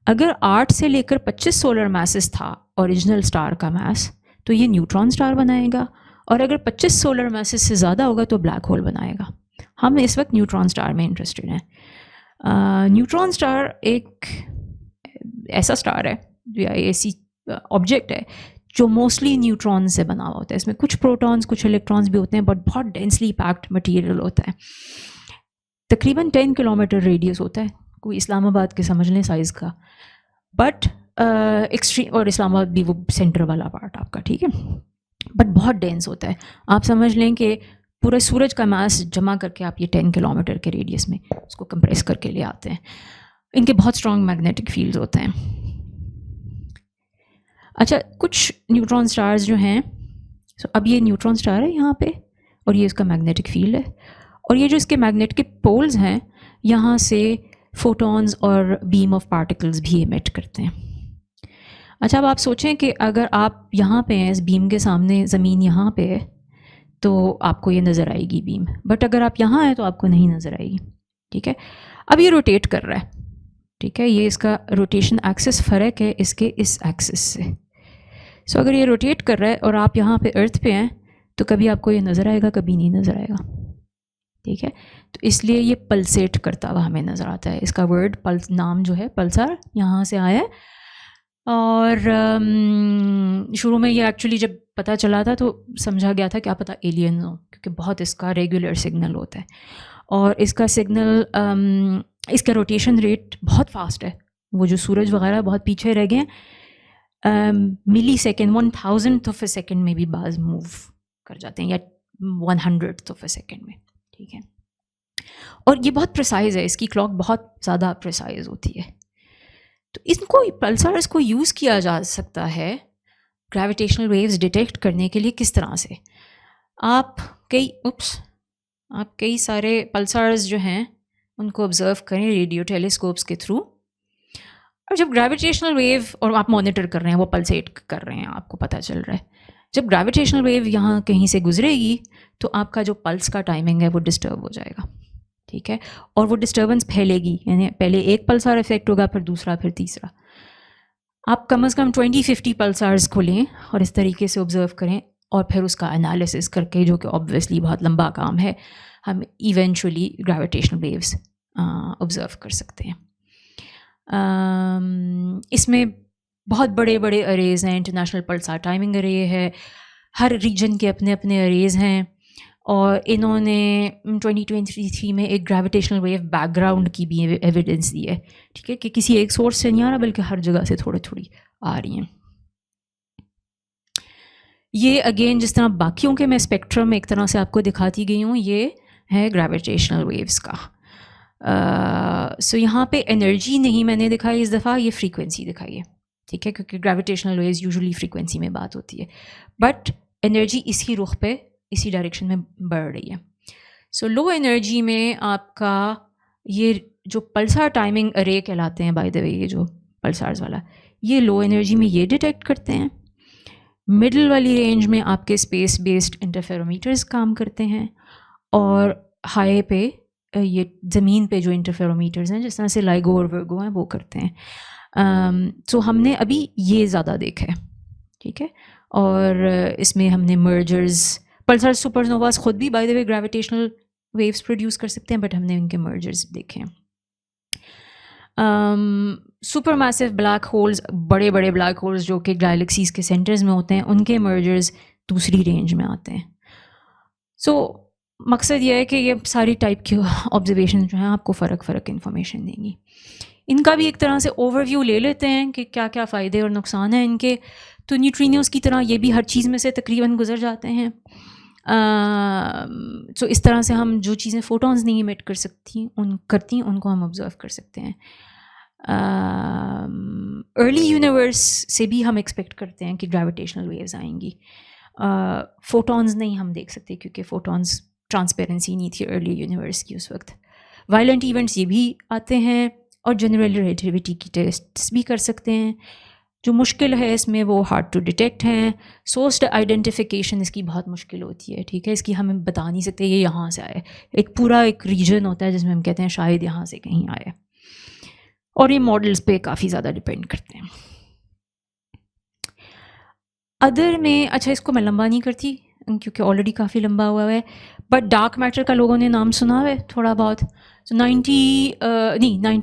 अगर 8 से लेकर 25 सोलर मासेस था ओरिजिनल स्टार का मास, तो ये न्यूट्रॉन स्टार बनाएगा, और अगर 25 सोलर मासेस से ज़्यादा होगा तो ब्लैक होल बनाएगा। हम इस वक्त न्यूट्रॉन स्टार में इंटरेस्टेड हैं। न्यूट्रॉन स्टार एक ऐसा स्टार है या ऐसी ऑब्जेक्ट है जो मोस्टली न्यूट्रॉन से बना हुआ होता है। इसमें कुछ प्रोटॉन्स कुछ इलेक्ट्रॉन्स भी होते हैं, बट बहुत डेंसली पैक्ड मटेरियल होता है। तकरीबन 10 किलोमीटर रेडियस होता है, कोई इस्लामाबाद के समझ लें साइज़ का, बट एक्सट्रीम, और इस्लामाबाद भी वो सेंटर वाला पार्ट आपका, ठीक है, बट बहुत डेंस होता है। आप समझ लें कि पूरे सूरज का मास जमा करके आप ये 10 किलोमीटर के रेडियस में उसको कंप्रेस करके ले आते हैं। इनके बहुत स्ट्रॉन्ग मैग्नेटिक फील्ड्स होते हैं। अच्छा, कुछ न्यूट्रॉन स्टार्स जो हैं, अब ये न्यूट्रॉन स्टार है यहाँ पे, और ये इसका मैग्नेटिक फील्ड है, और ये जो इसके मैग्नेटिक पोल्स हैं, यहाँ से फोटॉन्स और बीम ऑफ पार्टिकल्स भी एमिट करते हैं। अच्छा, अब आप सोचें कि अगर आप यहाँ पे हैं, इस बीम के सामने ज़मीन यहाँ पे है, तो आपको ये नज़र आएगी बीम, बट अगर आप यहाँ हैं तो आपको नहीं नज़र आएगी, ठीक है। अब ये रोटेट कर रहा है, ठीक है, ये इसका रोटेशन एक्सिस फ़र्क है इसके इस एक्सिस से। सो अगर ये रोटेट कर रहा है और आप यहाँ पे अर्थ पे हैं, तो कभी आपको ये नज़र आएगा, कभी नहीं नज़र आएगा, ठीक है। तो इसलिए ये पल्सेट करता हुआ हमें नज़र आता है। इसका वर्ड पल्स, नाम जो है पल्सार, यहाँ से आया है। और शुरू में ये एक्चुअली जब पता चला था तो समझा गया था क्या पता एलियन हो, क्योंकि बहुत इसका रेगुलर सिग्नल होता है, और इसका सिग्नल, इसका रोटेशन रेट बहुत फास्ट है। वो जो सूरज वगैरह बहुत पीछे रह गए, millisecond 1,000th of a second में भी बाज मूव कर जाते हैं, या 100th ऑफ अ सेकेंड में, ठीक है। और ये बहुत प्रिसाइज है, इसकी क्लॉक बहुत ज़्यादा प्रिसाइज होती है। तो इनको पल्सार्स को यूज़ किया जा सकता है ग्रेविटेशनल वेव्स डिटेक्ट करने के लिए। किस तरह से? आप कई सारे पल्सार्स जो हैं उनको ऑब्ज़र्व करें रेडियो टेलीस्कोप्स के थ्रू, और जब ग्रेविटेशनल वेव, और आप मॉनिटर कर रहे हैं, वो पल्सेट कर रहे हैं, आपको पता चल रहा है, जब ग्रेविटेशनल वेव यहाँ कहीं से गुजरेगी तो आपका जो पल्स का टाइमिंग है वो डिस्टर्ब हो जाएगा, ठीक है, और वो डिस्टर्बेंस फैलेगी, यानी पहले एक पल्सार इफेक्ट होगा, फिर दूसरा, फिर तीसरा। आप कम से कम 20-50 पल्सार्स को लें और इस तरीके से ऑब्ज़र्व करें, और फिर उसका एनालिसिस करके, जो कि ऑब्वियसली बहुत लंबा काम है, हम इवेंचुअली ग्रेविटेशनल वेव्स ऑब्ज़र्व कर सकते हैं। इसमें बहुत बड़े बड़े अरेज हैं, इंटरनेशनल पल्सार टाइमिंग अरे है, हर रीजन के अपने अपने अरेज हैं, और इन्होंने 2023 में एक ग्रेविटेशनल वेव बैकग्राउंड की भी एविडेंस दी है, ठीक है, कि किसी एक सोर्स से नहीं आ रहा बल्कि हर जगह से थोड़ी थोड़ी आ रही हैं। ये अगेन जिस तरह बाकियों के मैं स्पेक्ट्रम एक तरह से आपको दिखाती गई हूँ, ये है ग्रेविटेशनल वेव्स का। सो यहाँ पे एनर्जी नहीं मैंने दिखाई इस दफ़ा, ये फ्रीक्वेंसी दिखाई है, ठीक है, क्योंकि ग्रेविटेशनल वेव्स यूजुअली फ्रीक्वेंसी में बात होती है, बट एनर्जी इसी रुख पे इसी डायरेक्शन में बढ़ रही है। सो लो एनर्जी में आपका ये जो पल्सार टाइमिंग अरे कहलाते हैं, बाय द वे, ये जो पल्सार्स वाला, ये लो एनर्जी में ये डिटेक्ट करते हैं। मिडल वाली रेंज में आपके स्पेस बेस्ड इंटरफेरोमीटर्स काम करते हैं, और हाई पे ये ज़मीन पे जो इंटरफेरोमीटर्स हैं जिस तरह से लाइगो और वर्गो हैं वो करते हैं। सो हमने अभी ये ज़्यादा देखा है, ठीक है। और इसमें हमने मर्जर्स, पल्सर सुपरनोवास खुद भी bye the way gravitational waves produce कर सकते हैं, बट हमने इनके मर्जर्स देखे हैं। सुपर मैसिव ब्लैक होल्स, बड़े बड़े ब्लैक होल्स जो कि गैलेक्सीज़ के सेंटर्स में होते हैं, उनके मर्जर्स दूसरी रेंज में आते हैं। सो मकसद यह है कि ये सारी टाइप की ऑब्जर्वेशन जो हैं आपको फ़र्क इन्फॉर्मेशन देंगी। इनका भी एक तरह से ओवरव्यू ले लेते हैं कि क्या क्या फ़ायदे और नुकसान हैं इनके। तो न्यूट्रिनोस की तरह ये भी हर चीज़ में से तकरीबन गुजर जाते हैं। सो इस तरह से हम जो चीज़ें फ़ोटॉन्स नहीं इमिट करती उनको हम ऑब्ज़र्व कर सकते हैं। अर्ली यूनिवर्स से भी हम एक्सपेक्ट करते हैं कि ग्रेविटेशनल वेव्स आएंगी। फ़ोटॉन्स नहीं हम देख सकते क्योंकि फ़ोटॉन्स ट्रांसपेरेंसी नहीं थी अर्ली यूनिवर्स की उस वक्त। वायलेंट इवेंट्स ये भी आते हैं, और जनरल रिलेटिविटी की टेस्ट्स भी कर सकते हैं। जो मुश्किल है इसमें वो हार्ड टू डिटेक्ट हैं। सोर्स आइडेंटिफिकेशन इसकी बहुत मुश्किल होती है, ठीक है। इसकी हमें बता नहीं सकते ये यहाँ से आए। एक पूरा एक रीजन होता है जिसमें हम कहते हैं शायद यहाँ से कहीं आए, और ये मॉडल्स पे काफ़ी ज़्यादा डिपेंड करते हैं। अदर में, अच्छा इसको मैं लंबा नहीं करती क्योंकि ऑलरेडी काफ़ी लंबा हुआ है, बट डार्क मैटर का लोगों ने नाम सुना है थोड़ा बहुत। तो 90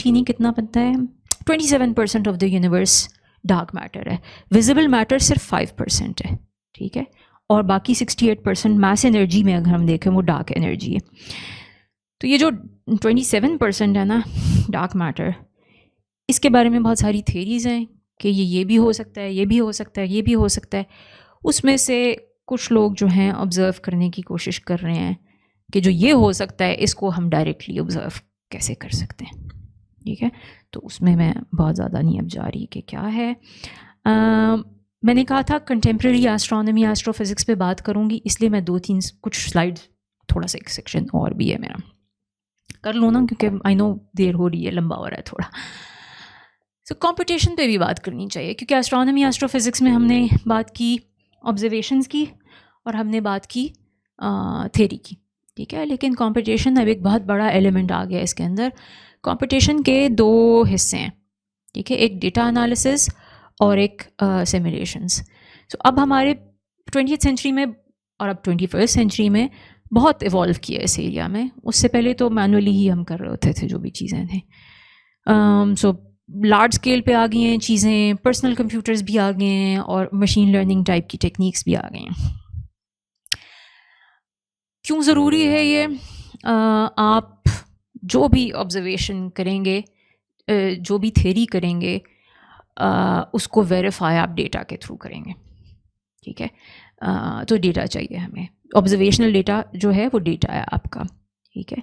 नहीं, कितना बनता है, 27% of the universe dark matter है। विजिबल मैटर सिर्फ 5% है, ठीक है। और बाकी 68% मास एनर्जी में अगर हम देखें वो डार्क एनर्जी है। तो ये जो 27% है ना डार्क मैटर, इसके बारे में बहुत सारी थेरीज़ हैं कि ये भी हो सकता है, ये भी हो सकता है, ये भी हो सकता है। उसमें से कुछ लोग जो हैं ऑब्ज़र्व करने की कोशिश कर रहे हैं कि जो ये हो सकता है इसको हम डायरेक्टली ऑब्ज़र्व कैसे कर सकते हैं, ठीक है। तो उसमें मैं बहुत ज़्यादा नहीं अब जा रही कि क्या है। मैंने कहा था कंटेम्प्रेरी एस्ट्रोनॉमी एस्ट्रोफिज़िक्स पे बात करूँगी, इसलिए मैं 2-3 कुछ स्लाइड्स, थोड़ा सा एक सेक्शन और भी है मेरा, कर लो ना, क्योंकि आई नो देर हो रही है, लंबा हो रहा है थोड़ा। सो कंपटीशन पे भी बात करनी चाहिए, क्योंकि एस्ट्रोनॉमी एस्ट्रोफिज़िक्स में हमने बात की ऑब्जर्वेशंस की और हमने बात की थेरी की, ठीक है। लेकिन कंपटीशन अब एक बहुत बड़ा एलिमेंट आ गया इसके अंदर। कंपटीशन के 2 हिस्से हैं, ठीक है, एक डेटा एनालिसिस और एक सिमुलेशंस। सो अब हमारे 20th सेंचुरी में और अब 21st सेंचुरी में बहुत इवॉल्व किया इस एरिया में। उससे पहले तो मैनुअली ही हम कर रहे होते थे जो भी चीज़ें थी। सो लार्ज स्केल पे आ गई हैं चीज़ें, पर्सनल कंप्यूटर्स भी आ गए हैं और मशीन लर्निंग टाइप की टेक्निक्स भी आ गई हैं। क्यों ज़रूरी है ये? आप जो भी ऑब्जर्वेशन करेंगे, जो भी थेरी करेंगे, उसको वेरीफाई आप डेटा के थ्रू करेंगे, ठीक है। तो डेटा चाहिए हमें, ऑब्जर्वेशनल डेटा जो है वो डेटा है आपका, ठीक है।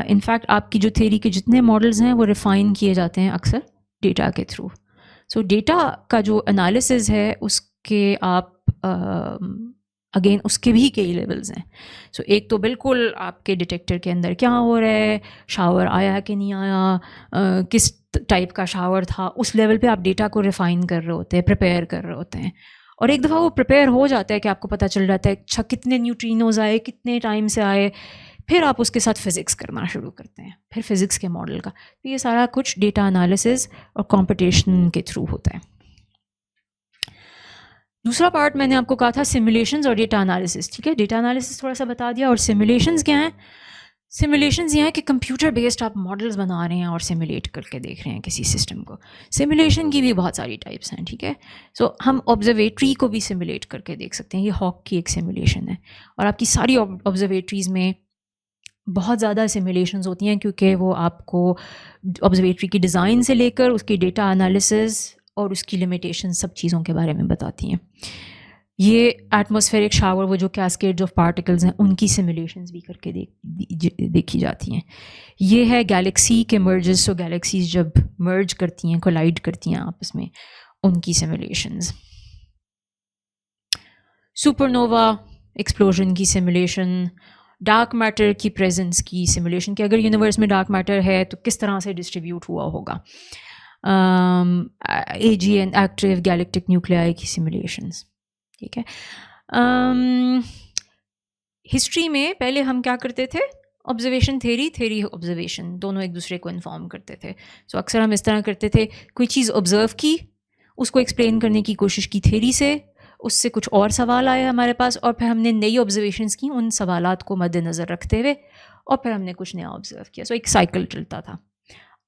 इनफैक्ट आपकी जो थेरी के जितने मॉडल्स हैं वो रिफ़ाइन किए जाते हैं अक्सर डेटा के थ्रू। सो डेटा का जो एनालिसिस है उसके आप अगेन उसके भी कई लेवल्स हैं। सो एक तो बिल्कुल आपके डिटेक्टर के अंदर क्या हो रहा है, शावर आया कि नहीं आया, किस टाइप का शावर था, उस लेवल पे आप डेटा को रिफ़ाइन कर रहे होते हैं, प्रिपेयर कर रहे होते हैं। और एक दफ़ा वो प्रिपेयर हो जाता है कि आपको पता चल जाता है अच्छा कितने न्यूट्रिनोज आए, कितने टाइम से आए, फिर आप उसके साथ फिज़िक्स करना शुरू करते हैं, फिर फिज़िक्स के मॉडल का। तो ये सारा कुछ डेटा एनालिसिस और कंपटीशन के थ्रू होता है। दूसरा पार्ट मैंने आपको कहा था सिमुलेशंस और डेटा एनालिसिस, ठीक है। डेटा एनालिसिस थोड़ा सा बता दिया, और सिमुलेशंस क्या हैं? सिमुलेशंस ये हैं कि कंप्यूटर बेस्ड आप मॉडल्स बना रहे हैं और सिमुलेट करके देख रहे हैं किसी सिस्टम को। सिमुलेशन की भी बहुत सारी टाइप्स हैं, ठीक है। सो हम ऑब्जर्वेटरी को भी सिमुलेट करके देख सकते हैं, ये हॉक की एक सिमुलेशन है। और आपकी सारी ऑब्जर्वेटरीज़ में बहुत ज़्यादा सिमुलेशंस होती हैं, क्योंकि वो आपको ऑब्जर्वेटरी की डिज़ाइन से लेकर उसकी डेटा एनालिसिस और उसकी लिमिटेशन सब चीज़ों के बारे में बताती हैं। ये एटमॉस्फेरिक शावर, वो जो कैस्केड्स ऑफ पार्टिकल्स हैं, उनकी सिमुलेशंस भी करके देखी जाती हैं। ये है गैलेक्सी के मर्जेस, सो गैलेक्सीज जब मर्ज करती हैं, कोलाइड करती हैं आपस में, उनकी सिमुलेशंस। सुपरनोवा एक्सप्लोजन की सिमुलेशन, डार्क मैटर की प्रेजेंस की सिमुलेशन कि अगर यूनिवर्स में डार्क मैटर है तो किस तरह से डिस्ट्रीब्यूट हुआ होगा, AG and active galactic nuclei की सिमुलेशंस, ठीक है। हिस्ट्री में पहले हम क्या करते थे, ऑब्जर्वेशन थेरी, थेरी ऑब्जर्वेशन, दोनों एक दूसरे को इन्फॉर्म करते थे। सो अक्सर हम इस तरह करते थे, कोई चीज़ ऑब्जर्व की, उसको एक्सप्लेन करने की कोशिश की थेरी से, उससे कुछ और सवाल आए हमारे पास, और फिर हमने नई ऑब्जर्वेशंस की उन सवालात को मद्देनज़र रखते हुए, और फिर हमने कुछ नया ऑब्जर्व किया। सो एक साइकिल चलता था।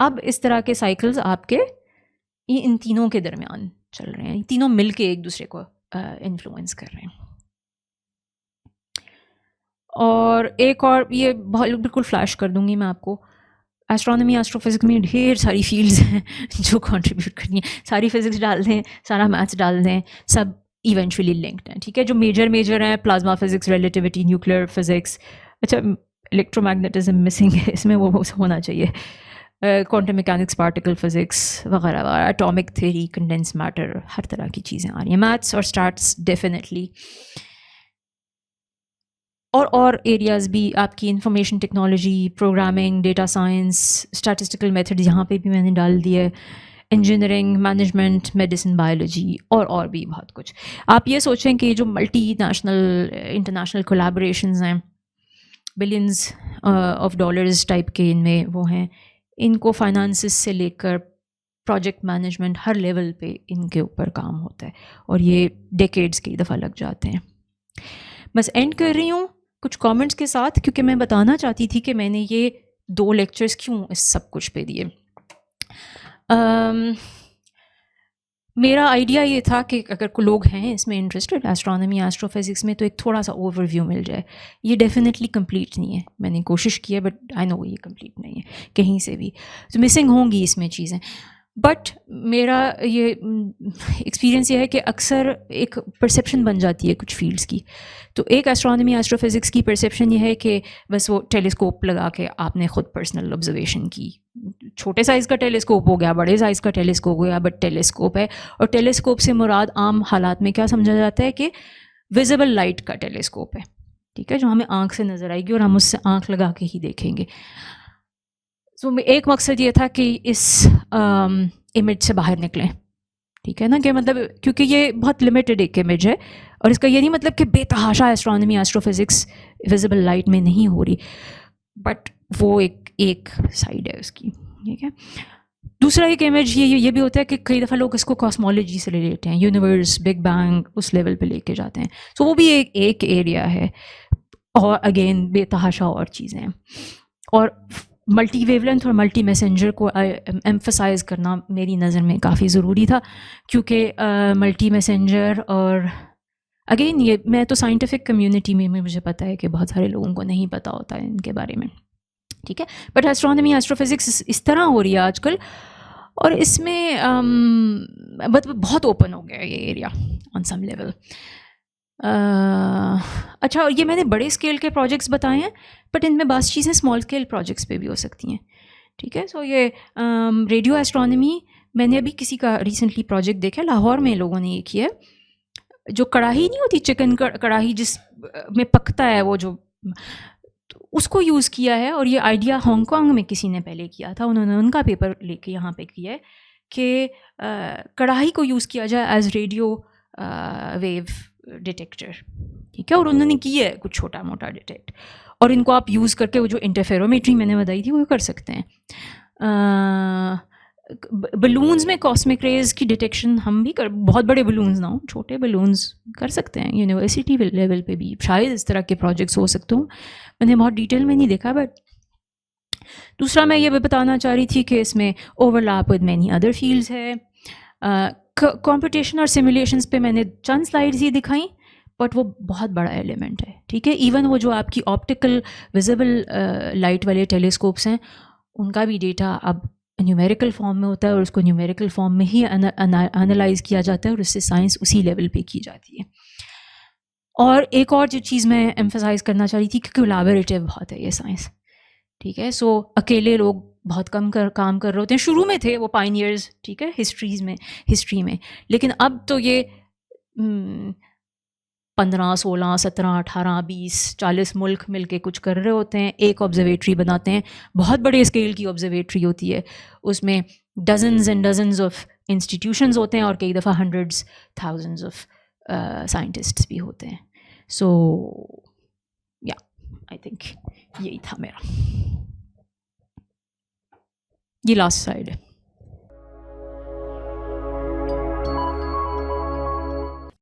अब इस तरह के साइकिल्स आपके इन तीनों के दरमियान चल रहे हैं, तीनों मिल के एक दूसरे को इन्फ्लुएंस कर रहे हैं। और एक और ये बिल्कुल फ्लैश कर दूंगी मैं आपको, एस्ट्रोनॉमी एस्ट्रोफिजिक्स में ढेर सारी फील्ड्स हैं जो कंट्रीब्यूट करनी है, सारी फिजिक्स डाल दें, सारा मैथ्स डाल दें, सब इवेंचुअली लिंक्ड हैं, ठीक है। जो मेजर हैं, plasma physics, relativity, nuclear physics, अच्छा इलेक्ट्रोमैग्नेटिज्म मिसिंग है इसमें, वो होना चाहिए, क्वांटम मैकेनिक्स, पार्टिकल फिजिक्स वगैरह वगैरह, एटॉमिक थ्योरी, कंडेंस मैटर, हर तरह की चीज़ें आ रही हैं, मैथ्स और स्टैट्स डेफिनेटली, और एरियाज़ भी आपकी information technology, programming, data science, statistical method यहाँ पे भी मैंने डाल दिया है, इंजीनियरिंग, मैनेजमेंट, मेडिसिन, बायोलॉजी, और भी बहुत कुछ। आप ये सोचें कि जो मल्टी नेशनल इंटरनेशनल कोलैबोरेशंस हैं, बिलियंस ऑफ डॉलर्स टाइप के इनमें वो हैं, इनको फाइनेंसिस से लेकर प्रोजेक्ट मैनेजमेंट हर लेवल पे इनके ऊपर काम होता है, और ये डेकेड्स कई दफ़ा लग जाते हैं। बस एंड कर रही हूँ कुछ कमेंट्स के साथ, क्योंकि मैं बताना चाहती थी कि मैंने ये 2 लेक्चर्स क्यों इस सब कुछ पे दिए। मेरा आइडिया ये था कि अगर कोई लोग हैं इसमें इंटरेस्टेड, एस्ट्रोनॉमी एस्ट्रोफिजिक्स में, तो एक थोड़ा सा ओवरव्यू मिल जाए। ये डेफिनेटली कंप्लीट नहीं है, मैंने कोशिश की है, बट आई नो ये कंप्लीट नहीं है कहीं से भी, तो मिसिंग होंगी इसमें चीज़ें। बट मेरा ये एक्सपीरियंस ये है कि अक्सर एक परसेप्शन बन जाती है कुछ फील्ड्स की। तो एक एस्ट्रोनॉमी एस्ट्रोफिजिक्स की परसेप्शन ये है कि बस वो टेलीस्कोप लगा के आपने ख़ुद पर्सनल ऑब्जर्वेशन की, छोटे साइज़ का टेलीस्कोप हो गया, बड़े साइज़ का टेलीस्कोप हो गया, बट टेलीस्कोप है। और टेलीस्कोप से मुराद आम हालात में क्या समझा जाता है कि विजिबल लाइट का टेलीस्कोप है, ठीक है, जो हमें आँख से नज़र आएगी और हम उससे आँख लगा के ही देखेंगे। तो एक मकसद ये था कि इस इमेज से बाहर निकलें, ठीक है ना, कि मतलब क्योंकि ये बहुत लिमिटेड एक इमेज है, और इसका ये नहीं मतलब कि बेतहाशा एस्ट्रोनॉमी एस्ट्रोफिजिक्स विजिबल लाइट में नहीं हो रही, बट वो एक साइड है उसकी, ठीक है। दूसरा एक इमेज ये भी होता है कि कई दफ़ा लोग इसको कॉस्मोलॉजी से ले लेते हैं, यूनिवर्स, बिग बैंग, उस लेवल पे लेके जाते हैं। तो वो भी एक एरिया है, और अगेन बेतहाशा और चीज़ें हैं। और मल्टी वेवलेंथ और मल्टी मैसेंजर को एम्फसाइज़ करना मेरी नज़र में काफ़ी ज़रूरी था, क्योंकि मल्टी मैसेंजर, और अगेन ये मैं तो साइंटिफिक कम्युनिटी में मुझे पता है कि बहुत सारे लोगों को नहीं पता होता है इनके बारे में, ठीक है। बट एस्ट्रोनॉमी एस्ट्रोफिजिक्स इस तरह हो रही है आजकल, और इसमें बहुत ओपन हो गया है ये एरिया ऑन सम लेवल। अच्छा, और ये मैंने बड़े स्केल के प्रोजेक्ट्स बताए हैं, बट इनमें बास चीज़ें स्मॉल स्केल प्रोजेक्ट्स पे भी हो सकती हैं, ठीक है। सो ये रेडियो एस्ट्रोनॉमी, मैंने अभी किसी का रिसेंटली प्रोजेक्ट देखा, लाहौर में लोगों ने ये किया, जो कढ़ाई नहीं होती, चिकन कढ़ाई जिस में पकता है वो, जो तो उसको यूज़ किया है। और ये आइडिया हांगकांग में किसी ने पहले किया था, उन्होंने उनका पेपर लेके यहाँ पे किया है कि कढ़ाई को यूज़ किया जाए एज रेडियो वेव डिटेक्टर, ठीक है। और उन्होंने किया है कुछ छोटा मोटा डिटेक्ट, और इनको आप यूज़ करके वो जो इंटरफेरोमेट्री मैंने बताई थी वो कर सकते हैं। बलून्स में कॉस्मिक रेज की डिटेक्शन हम भी बहुत बड़े बलून्स ना हो, छोटे बलून्स कर सकते हैं यूनिवर्सिटी लेवल पे भी, शायद इस तरह के प्रोजेक्ट्स हो सकते हो, मैंने बहुत डिटेल में नहीं देखा। बट दूसरा मैं ये भी बताना चाह रही थी कि इसमें overlap with many other fields है। कंप्यूटेशन और सिमुलेशंस पे मैंने चंद स्लाइड्स ही दिखाई, बट वो बहुत बड़ा एलिमेंट है, ठीक है। इवन वो जो आपकी ऑप्टिकल विजिबल लाइट वाले टेलीस्कोप्स हैं, उनका भी डेटा अब न्यूमेरिकल फॉर्म में होता है, और उसको न्यूमेरिकल फॉर्म में ही एनालाइज किया जाता है, और उससे साइंस उसी लेवल पे की जाती है। और एक और जो चीज़ मैं एम्फसाइज़ करना चाह रही थी कि कोलैबोरेटिव बहुत है ये साइंस, ठीक है। सो अकेले लोग बहुत कम काम कर रहे होते हैं, शुरू में थे वो पायनियर्स, ठीक है, हिस्ट्री में, लेकिन अब तो ये 15, 16, 17, 18, 20, 40 मुल्क मिलके कुछ कर रहे होते हैं, एक ऑब्जर्वेटरी बनाते हैं, बहुत बड़े स्केल की ऑब्जर्वेटरी होती है, उसमें dozens and dozens of institutions होते हैं और कई दफ़ा हंड्रेड्स थाउजेंड्स ऑफ साइंटिस्ट्स भी होते हैं. सो या आई थिंक यही था मेरा. ये लास्ट स्लाइड है.